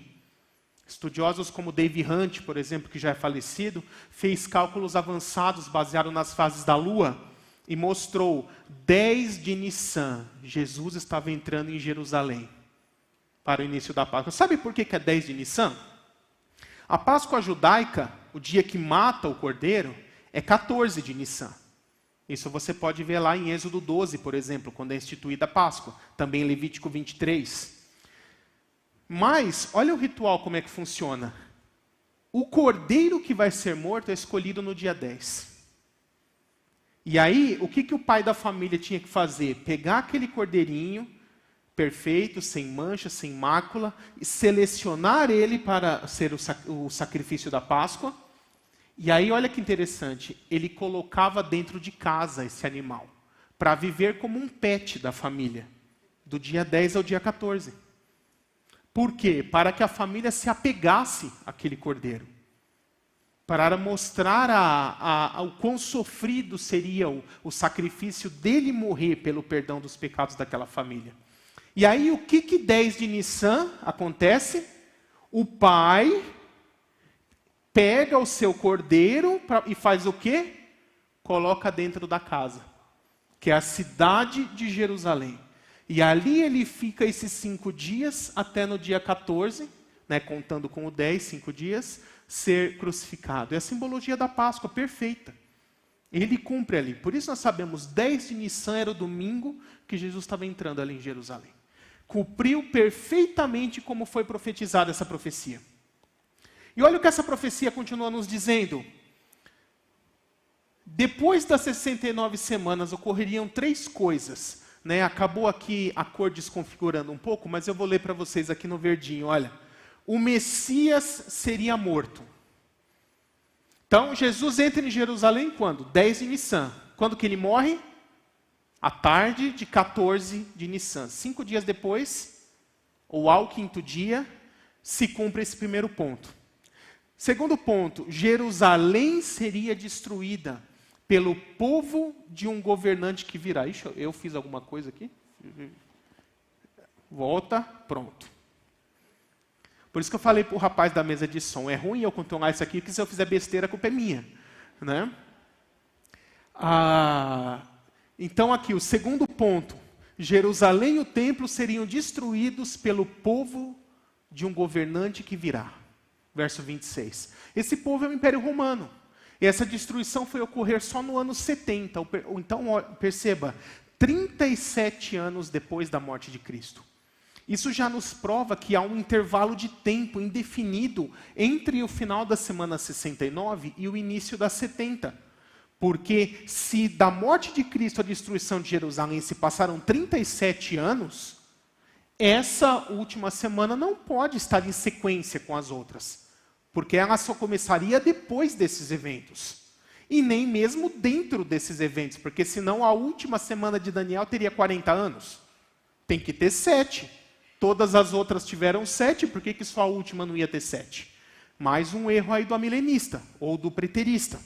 Estudiosos como Dave Hunt, por exemplo, que já é falecido, fez cálculos avançados baseados nas fases da Lua e mostrou 10 de Nissan, Jesus estava entrando em Jerusalém para o início da Páscoa. Sabe por que é 10 de Nissan? A Páscoa judaica, o dia que mata o cordeiro, é 14 de Nissan. Isso você pode ver lá em Êxodo 12, por exemplo, quando é instituída a Páscoa. Também em Levítico 23. Mas, olha o ritual como é que funciona. O cordeiro que vai ser morto é escolhido no dia 10. E aí, o que o pai da família tinha que fazer? Pegar aquele cordeirinho perfeito, sem mancha, sem mácula, e selecionar ele para ser o sacrifício da Páscoa. E aí, olha que interessante, ele colocava dentro de casa esse animal, para viver como um pet da família, do dia 10 ao dia 14. Por quê? Para que a família se apegasse àquele cordeiro. Para mostrar o quão sofrido seria o sacrifício dele morrer pelo perdão dos pecados daquela família. E aí, o que 10 de Nissan acontece? O pai pega o seu cordeiro e faz o quê? Coloca dentro da casa, que é a cidade de Jerusalém. E ali ele fica esses 5 dias, até no dia 14, né, contando com o 10, 5 dias, ser crucificado. É a simbologia da Páscoa, perfeita. Ele cumpre ali. Por isso nós sabemos, 10 de Nissan era o domingo que Jesus estava entrando ali em Jerusalém. Cumpriu perfeitamente como foi profetizada essa profecia. E olha o que essa profecia continua nos dizendo. Depois das 69 semanas ocorreriam 3 coisas. Né? Acabou aqui a cor desconfigurando um pouco, mas eu vou ler para vocês aqui no verdinho. Olha, o Messias seria morto. Então, Jesus entra em Jerusalém quando? 10 de Nissan. Quando que ele morre? À tarde de 14 de Nissan. 5 dias depois, ou ao 5º dia, se cumpre esse primeiro ponto. Segundo ponto, Jerusalém seria destruída pelo povo de um governante que virá. Ixi, eu fiz alguma coisa aqui? Volta, pronto. Por isso que eu falei para o rapaz da mesa de som, é ruim eu controlar isso aqui, porque se eu fizer besteira, a culpa é minha. Né? Então aqui, o segundo ponto. Jerusalém e o templo seriam destruídos pelo povo de um governante que virá. Verso 26. Esse povo é o Império Romano. E essa destruição foi ocorrer só no ano 70. Então, perceba, 37 anos depois da morte de Cristo. Isso já nos prova que há um intervalo de tempo indefinido entre o final da semana 69 e o início da 70. Porque se da morte de Cristo à destruição de Jerusalém se passaram 37 anos, essa última semana não pode estar em sequência com as outras. Porque ela só começaria depois desses eventos. E nem mesmo dentro desses eventos. Porque senão a última semana de Daniel teria 40 anos. Tem que ter 7. Todas as outras tiveram 7, por que só a última não ia ter 7? Mais um erro aí do amilenista, ou do preterista.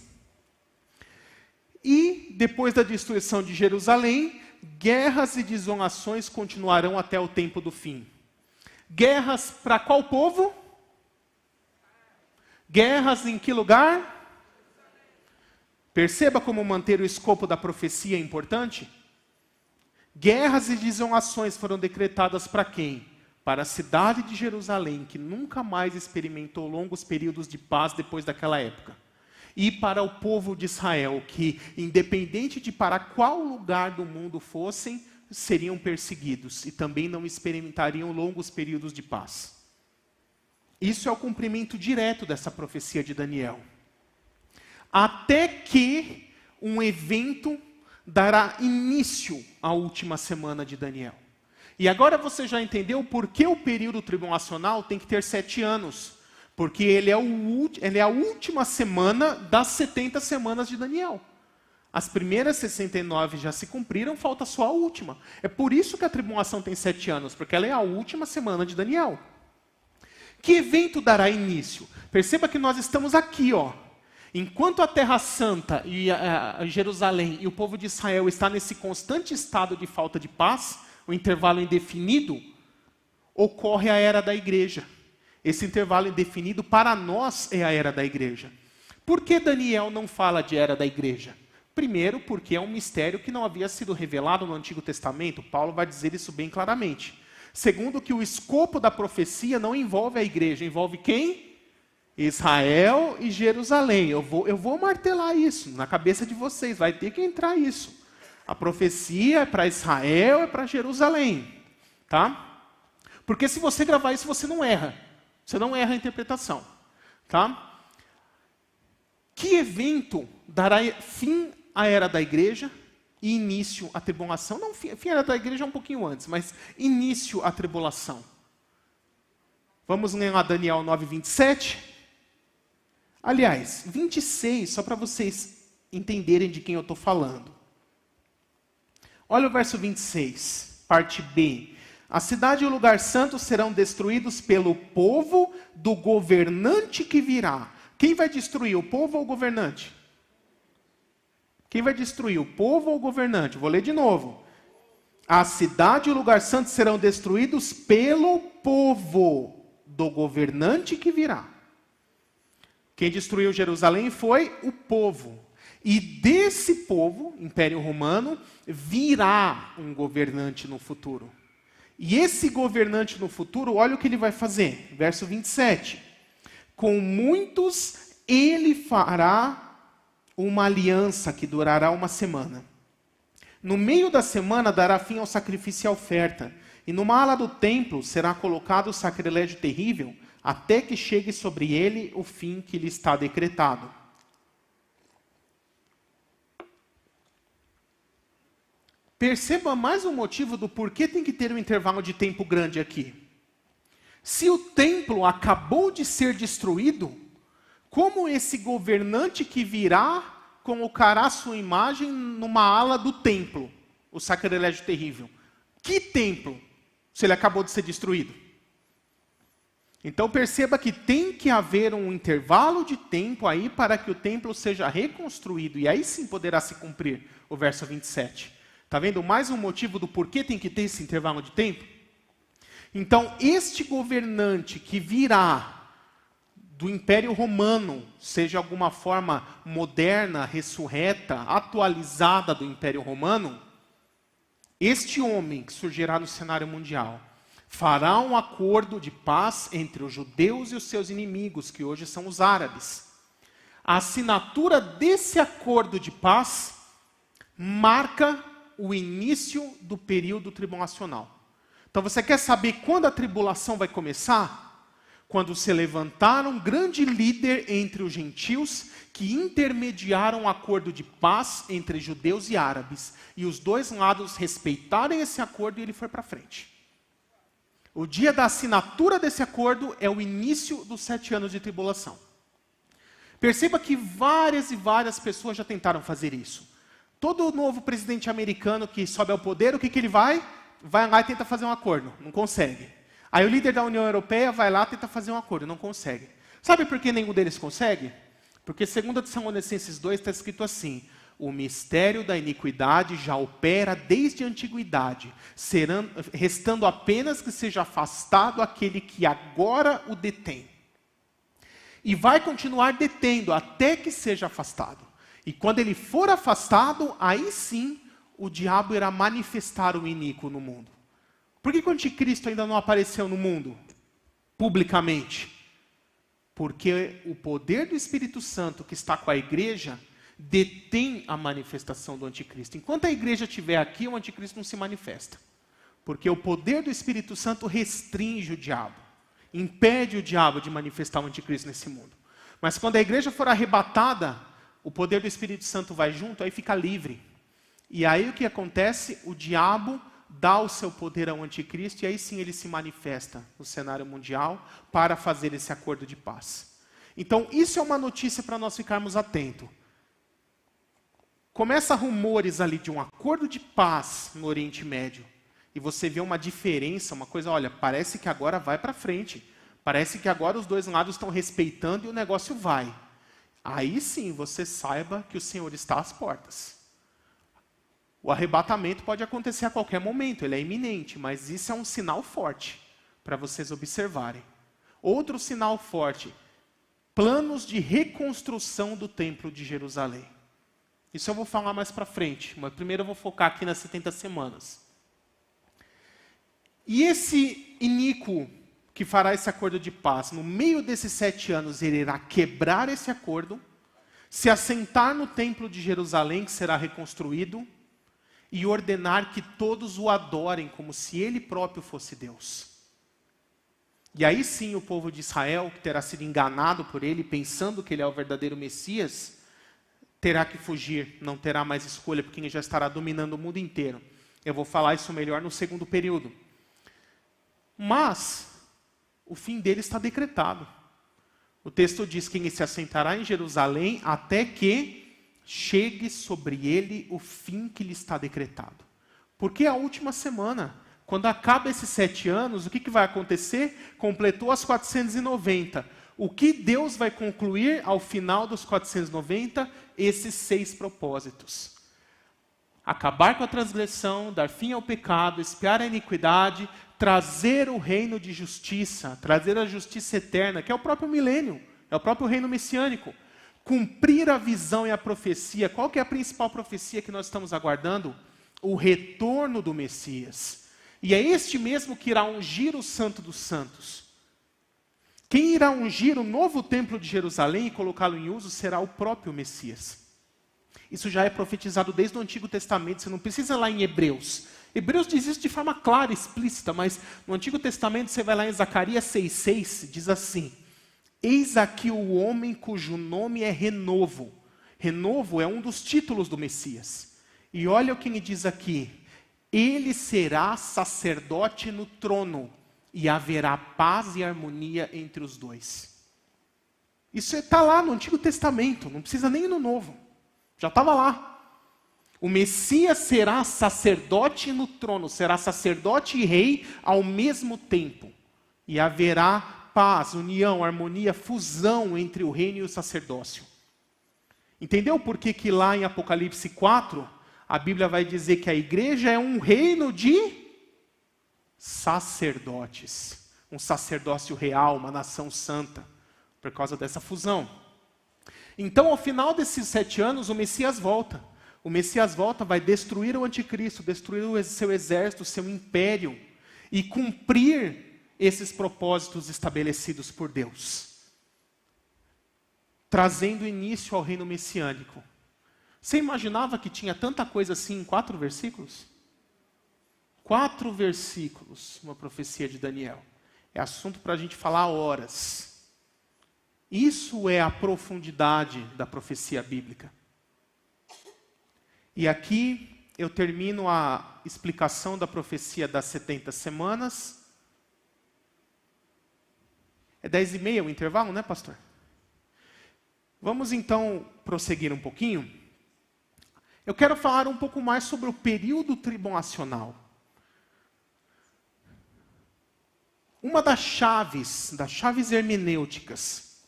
E, depois da destruição de Jerusalém, guerras e desolações continuarão até o tempo do fim. Guerras para qual povo? Guerras em que lugar? Perceba como manter o escopo da profecia é importante? Guerras e desolações foram decretadas para quem? Para a cidade de Jerusalém, que nunca mais experimentou longos períodos de paz depois daquela época. E para o povo de Israel, que, independente de para qual lugar do mundo fossem, seriam perseguidos e também não experimentariam longos períodos de paz. Isso é o cumprimento direto dessa profecia de Daniel. Até que um evento dará início à última semana de Daniel. E agora você já entendeu por que o período tribulacional tem que ter 7 anos. Porque ele é a última semana das 70 semanas de Daniel. As primeiras 69 já se cumpriram, falta só a última. É por isso que a tribulação tem 7 anos, porque ela é a última semana de Daniel. Que evento dará início? Perceba que nós estamos aqui, ó. Enquanto a Terra Santa e Jerusalém e o povo de Israel está nesse constante estado de falta de paz, o intervalo indefinido, ocorre a era da igreja. Esse intervalo indefinido para nós é a era da igreja. Por que Daniel não fala de era da igreja? Primeiro, porque é um mistério que não havia sido revelado no Antigo Testamento. Paulo vai dizer isso bem claramente. Segundo, que o escopo da profecia não envolve a igreja, envolve quem? Israel e Jerusalém. Eu vou martelar isso na cabeça de vocês, vai ter que entrar isso. A profecia é para Israel, é para Jerusalém. Tá? Porque se você gravar isso, você não erra. Você não erra a interpretação. Tá? Que evento dará fim à era da igreja e início à tribulação? Não, fim à era da igreja é um pouquinho antes, mas início à tribulação. Vamos ler lá Daniel 9, 27. Aliás, 26, só para vocês entenderem de quem eu estou falando. Olha o verso 26, parte B. A cidade e o lugar santo serão destruídos pelo povo do governante que virá. Quem vai destruir, o povo ou o governante? Quem vai destruir, o povo ou o governante? Vou ler de novo. A cidade e o lugar santo serão destruídos pelo povo do governante que virá. Quem destruiu Jerusalém foi o povo. E desse povo, Império Romano, virá um governante no futuro. E esse governante no futuro, olha o que ele vai fazer. Verso 27. Com muitos ele fará uma aliança que durará uma semana. No meio da semana dará fim ao sacrifício e à oferta. E numa ala do templo será colocado o sacrilégio terrível, até que chegue sobre ele o fim que lhe está decretado. Perceba mais um motivo do porquê tem que ter um intervalo de tempo grande aqui. Se o templo acabou de ser destruído, como esse governante que virá colocará sua imagem numa ala do templo, o sacrilégio terrível? Que templo, se ele acabou de ser destruído? Então perceba que tem que haver um intervalo de tempo aí para que o templo seja reconstruído, e aí sim poderá se cumprir o verso 27. Está vendo mais um motivo do porquê tem que ter esse intervalo de tempo? Então, este governante que virá do Império Romano, seja alguma forma moderna, ressurreta, atualizada do Império Romano, Este homem que surgirá no cenário mundial fará um acordo de paz entre os judeus e os seus inimigos, que hoje são os árabes. A assinatura desse acordo de paz marca o início do período tribulacional. Então você quer saber quando a tribulação vai começar? Quando se levantar um grande líder entre os gentios que intermediaram um acordo de paz entre judeus e árabes, e os dois lados respeitarem esse acordo e ele foi para frente. O dia da assinatura desse acordo é o início dos 7 anos de tribulação. Perceba que várias e várias pessoas já tentaram fazer isso. Todo novo presidente americano que sobe ao poder, o que ele vai? Vai lá e tenta fazer um acordo, não consegue. Aí o líder da União Europeia vai lá e tenta fazer um acordo, não consegue. Sabe por que nenhum deles consegue? Porque segundo Tessalonicenses 2 está escrito assim: o mistério da iniquidade já opera desde a antiguidade, restando apenas que seja afastado aquele que agora o detém. E vai continuar detendo até que seja afastado. E quando ele for afastado, aí sim o diabo irá manifestar o iníquo no mundo. Por que o anticristo ainda não apareceu no mundo, publicamente? Porque o poder do Espírito Santo que está com a igreja detém a manifestação do anticristo. Enquanto a igreja estiver aqui, o anticristo não se manifesta. Porque o poder do Espírito Santo restringe o diabo, impede o diabo de manifestar o anticristo nesse mundo. Mas quando a igreja for arrebatada, o poder do Espírito Santo vai junto, aí fica livre. E aí o que acontece? O diabo dá o seu poder ao anticristo, e aí sim ele se manifesta no cenário mundial para fazer esse acordo de paz. Então, isso é uma notícia para nós ficarmos atentos. Começa rumores ali de um acordo de paz no Oriente Médio, e você vê uma diferença, uma coisa, olha, parece que agora vai para frente, parece que agora os dois lados estão respeitando e o negócio vai. Aí sim você saiba que o Senhor está às portas. O arrebatamento pode acontecer a qualquer momento, ele é iminente, mas isso é um sinal forte para vocês observarem. Outro sinal forte, planos de reconstrução do Templo de Jerusalém. Isso eu vou falar mais para frente, mas primeiro eu vou focar aqui nas 70 semanas. E esse iníquo que fará esse acordo de paz, no meio desses 7 anos, ele irá quebrar esse acordo, se assentar no Templo de Jerusalém, que será reconstruído, e ordenar que todos o adorem como se ele próprio fosse Deus. E aí sim o povo de Israel, que terá sido enganado por ele, pensando que ele é o verdadeiro Messias, terá que fugir, não terá mais escolha, porque ele já estará dominando o mundo inteiro. Eu vou falar isso melhor no segundo período. Mas o fim dele está decretado. O texto diz que ele se assentará em Jerusalém até que chegue sobre ele o fim que lhe está decretado. Porque a última semana, quando acaba esses 7 anos, o que vai acontecer? Completou as 490. O que Deus vai concluir ao final dos 490? Esses 6 propósitos. Acabar com a transgressão, dar fim ao pecado, expiar a iniquidade, trazer o reino de justiça, trazer a justiça eterna, que é o próprio milênio, é o próprio reino messiânico. Cumprir a visão e a profecia. Qual que é a principal profecia que nós estamos aguardando? O retorno do Messias. E é este mesmo que irá ungir o Santo dos Santos. Quem irá ungir o novo templo de Jerusalém e colocá-lo em uso será o próprio Messias. Isso já é profetizado desde o Antigo Testamento, você não precisa ir lá em Hebreus. Hebreus diz isso de forma clara, explícita, mas no Antigo Testamento você vai lá em Zacarias 6,6, diz assim: eis aqui o homem cujo nome é Renovo. Renovo é um dos títulos do Messias. E olha o que ele diz aqui: ele será sacerdote no trono, e haverá paz e harmonia entre os dois. Isso está lá no Antigo Testamento, não precisa nem ir no Novo. Já estava lá. O Messias será sacerdote no trono, será sacerdote e rei ao mesmo tempo. E haverá paz, união, harmonia, fusão entre o reino e o sacerdócio. Entendeu por que lá em Apocalipse 4, a Bíblia vai dizer que a igreja é um reino de sacerdotes. Um sacerdócio real, uma nação santa, por causa dessa fusão. Então, ao final desses 7 anos, o Messias volta. O Messias volta, vai destruir o anticristo, destruir o seu exército, o seu império, e cumprir esses propósitos estabelecidos por Deus, trazendo início ao reino messiânico. Você imaginava que tinha tanta coisa assim em 4 versículos? 4 versículos, uma profecia de Daniel. É assunto para a gente falar horas. Isso é a profundidade da profecia bíblica. E aqui eu termino a explicação da profecia das 70 semanas. É 10h30 o intervalo, né, pastor? Vamos então prosseguir um pouquinho. Eu quero falar um pouco mais sobre o período tribulacional. Uma das chaves hermenêuticas,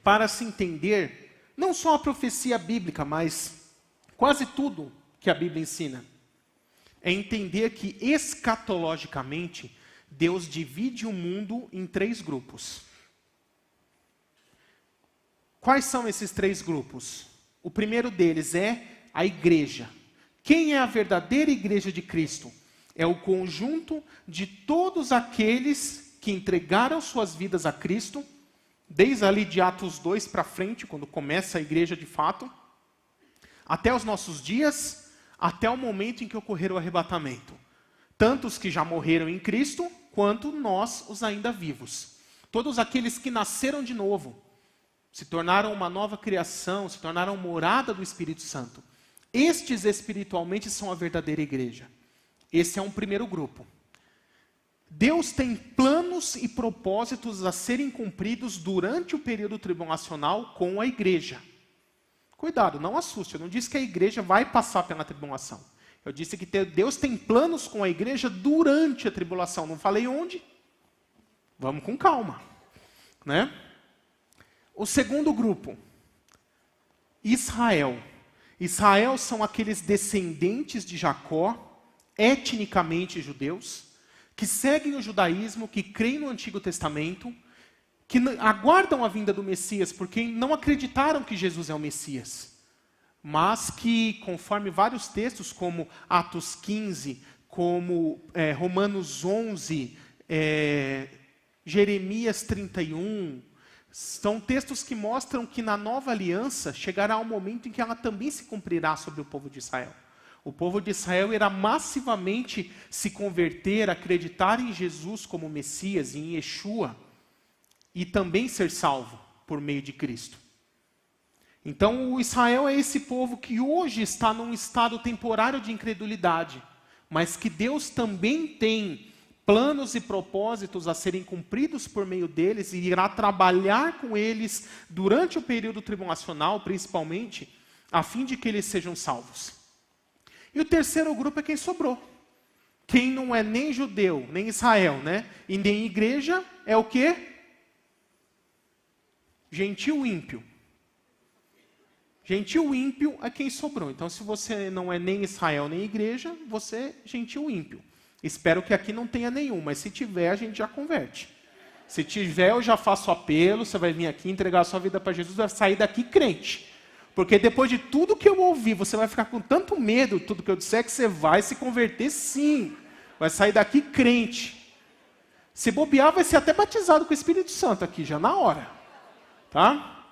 para se entender, não só a profecia bíblica, mas quase tudo que a Bíblia ensina, é entender que escatologicamente, Deus divide o mundo em 3 grupos. Quais são esses 3 grupos? O primeiro deles é a igreja. Quem é a verdadeira igreja de Cristo? É o conjunto de todos aqueles que entregaram suas vidas a Cristo, desde ali de Atos 2 para frente, quando começa a igreja de fato, até os nossos dias, até o momento em que ocorrer o arrebatamento. Tanto os que já morreram em Cristo, quanto nós, os ainda vivos. Todos aqueles que nasceram de novo, se tornaram uma nova criação, se tornaram morada do Espírito Santo. Estes espiritualmente são a verdadeira igreja. Esse é um primeiro grupo. Deus tem planos e propósitos a serem cumpridos durante o período tribulacional com a igreja. Cuidado, não assuste, eu não disse que a igreja vai passar pela tribulação. Eu disse que Deus tem planos com a igreja durante a tribulação. Não falei onde? Vamos com calma, né? O segundo grupo, Israel. Israel são aqueles descendentes de Jacó, etnicamente judeus, que seguem o judaísmo, que creem no Antigo Testamento, que aguardam a vinda do Messias, porque não acreditaram que Jesus é o Messias. Mas que, conforme vários textos, como Atos 15, como Romanos 11, Jeremias 31, são textos que mostram que na nova aliança chegará um momento em que ela também se cumprirá sobre o povo de Israel. O povo de Israel irá massivamente se converter, acreditar em Jesus como Messias, em Yeshua, e também ser salvo por meio de Cristo. Então, o Israel é esse povo que hoje está num estado temporário de incredulidade, mas que Deus também tem planos e propósitos a serem cumpridos por meio deles e irá trabalhar com eles durante o período tribulacional, principalmente, a fim de que eles sejam salvos. E o terceiro grupo é quem sobrou. Quem não é nem judeu, nem Israel, né? E nem igreja, é o quê? Gentil ímpio. Gentil ímpio é quem sobrou. Então, se você não é nem Israel, nem igreja, você é gentil ímpio. Espero que aqui não tenha nenhum, mas se tiver, a gente já converte. Se tiver, eu já faço apelo, você vai vir aqui entregar a sua vida para Jesus, vai sair daqui crente. Porque depois de tudo que eu ouvi, você vai ficar com tanto medo de tudo que eu disser, que você vai se converter sim. Vai sair daqui crente. Se bobear, vai ser até batizado com o Espírito Santo aqui, já na hora. Tá?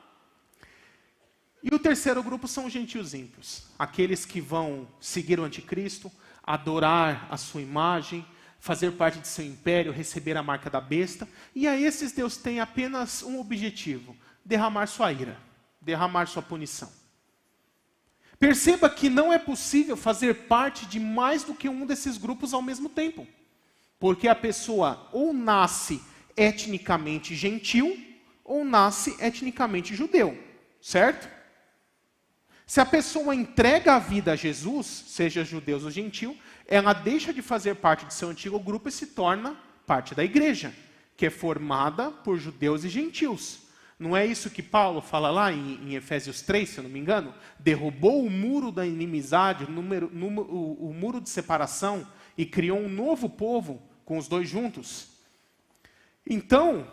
E o terceiro grupo são os gentios ímpios. Aqueles que vão seguir o anticristo, adorar a sua imagem, fazer parte de seu império, receber a marca da besta. E a esses Deus tem apenas um objetivo: derramar sua ira, derramar sua punição. Perceba que não é possível fazer parte de mais do que um desses grupos ao mesmo tempo. Porque a pessoa ou nasce etnicamente gentil, ou nasce etnicamente judeu, certo? Se a pessoa entrega a vida a Jesus, seja judeu ou gentil, ela deixa de fazer parte de seu antigo grupo e se torna parte da igreja, que é formada por judeus e gentios. Não é isso que Paulo fala lá em Efésios 3, se eu não me engano? Derrubou o muro da inimizade, o muro de separação, e criou um novo povo com os dois juntos. Então,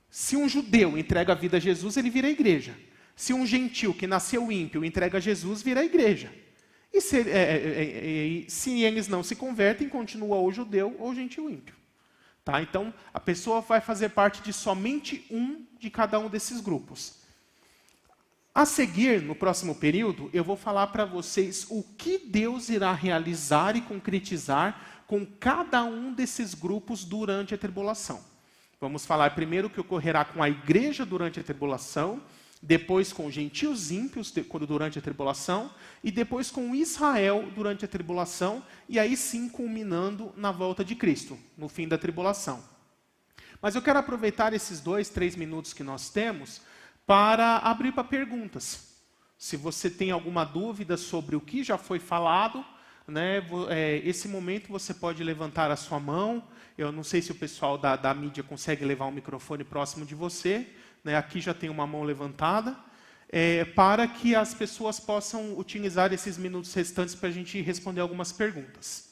se um judeu entrega a vida a Jesus, ele vira a igreja. Se um gentil que nasceu ímpio entrega a Jesus, vira a igreja. E se eles não se convertem, continua ou judeu ou gentil ímpio. Tá? Então, a pessoa vai fazer parte de somente um de cada um desses grupos. A seguir, no próximo período, eu vou falar para vocês o que Deus irá realizar e concretizar com cada um desses grupos durante a tribulação. Vamos falar primeiro o que ocorrerá com a igreja durante a tribulação, depois com os gentios ímpios durante a tribulação, e depois com Israel durante a tribulação, e aí sim culminando na volta de Cristo, no fim da tribulação. Mas eu quero aproveitar esses 2, 3 minutos que nós temos para abrir para perguntas. Se você tem alguma dúvida sobre o que já foi falado, né, esse momento você pode levantar a sua mão. Eu não sei se o pessoal da mídia consegue levar um microfone próximo de você. Né, aqui já tem uma mão levantada, para que as pessoas possam utilizar esses minutos restantes para a gente responder algumas perguntas.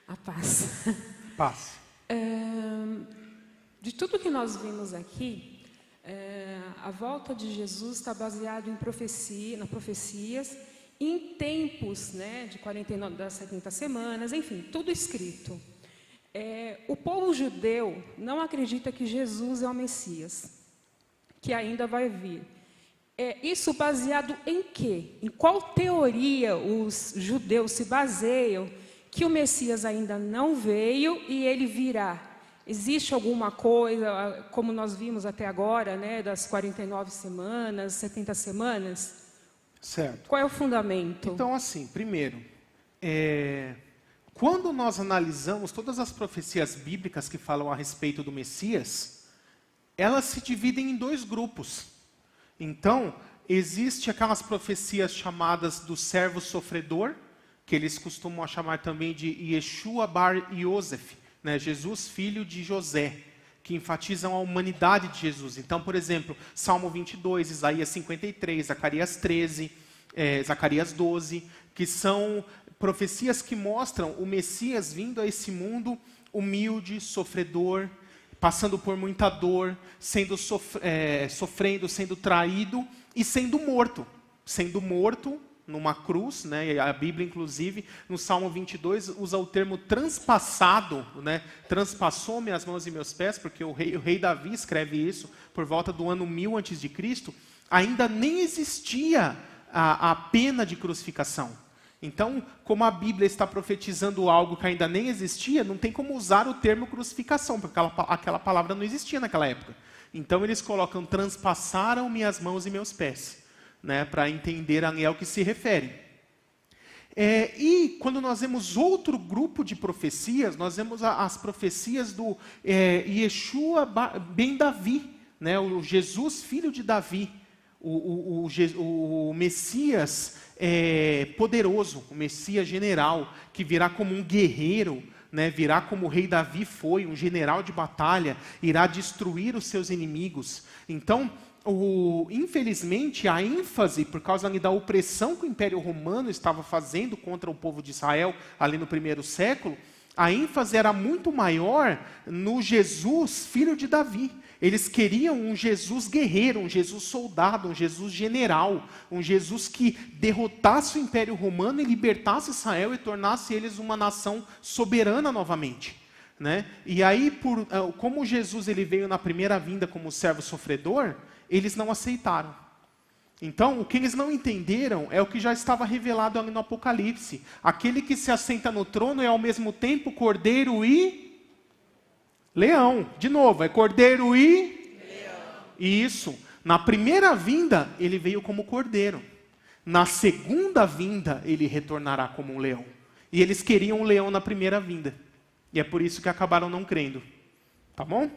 A paz. Paz. De tudo que nós vimos aqui, a volta de Jesus está baseada em profecias, em tempos, né, de 49 das 70 semanas, enfim, tudo escrito. O povo judeu não acredita que Jesus é o Messias, que ainda vai vir. Isso baseado em quê? Em qual teoria os judeus se baseiam que o Messias ainda não veio e ele virá? Existe alguma coisa, como nós vimos até agora, né, das 49 semanas, 70 semanas? Certo. Qual é o fundamento? Então, assim, primeiro, quando nós analisamos todas as profecias bíblicas que falam a respeito do Messias, elas se dividem em 2 grupos. Então, existe aquelas profecias chamadas do servo sofredor, que eles costumam chamar também de Yeshua bar Yosef, né? Jesus, filho de José, que enfatizam a humanidade de Jesus. Então, por exemplo, Salmo 22, Isaías 53, Zacarias 13, Zacarias 12, que são profecias que mostram o Messias vindo a esse mundo humilde, sofredor, passando por muita dor, sofrendo, sendo traído e sendo morto. Sendo morto numa cruz, né? A Bíblia, inclusive, no Salmo 22, usa o termo transpassado, né? Transpassou minhas mãos e meus pés, porque o rei Davi escreve isso por volta do ano 1000 a.C. Ainda nem existia a pena de crucificação. Então, como a Bíblia está profetizando algo que ainda nem existia, não tem como usar o termo crucificação, porque aquela palavra não existia naquela época. Então, eles colocam, transpassaram minhas mãos e meus pés, né, para entender ao que se refere. E quando nós vemos outro grupo de profecias, nós vemos as profecias do Yeshua ben Davi, né, o Jesus, filho de Davi, o Messias poderoso, o Messias general, que virá como um guerreiro, né, virá como o rei Davi foi, um general de batalha, irá destruir os seus inimigos. Então, infelizmente, a ênfase, por causa da opressão que o Império Romano estava fazendo contra o povo de Israel, ali no 1º século, a ênfase era muito maior no Jesus, filho de Davi. Eles queriam um Jesus guerreiro, um Jesus soldado, um Jesus general, um Jesus que derrotasse o Império Romano e libertasse Israel e tornasse eles uma nação soberana novamente. Né? E aí, como Jesus ele veio na primeira vinda como servo sofredor, eles não aceitaram. Então, o que eles não entenderam é o que já estava revelado ali no Apocalipse. Aquele que se assenta no trono é ao mesmo tempo cordeiro e leão. De novo, é cordeiro e leão. Isso. Na primeira vinda, ele veio como cordeiro. Na segunda vinda, ele retornará como um leão. E eles queriam um leão na primeira vinda. E é por isso que acabaram não crendo. Tá bom?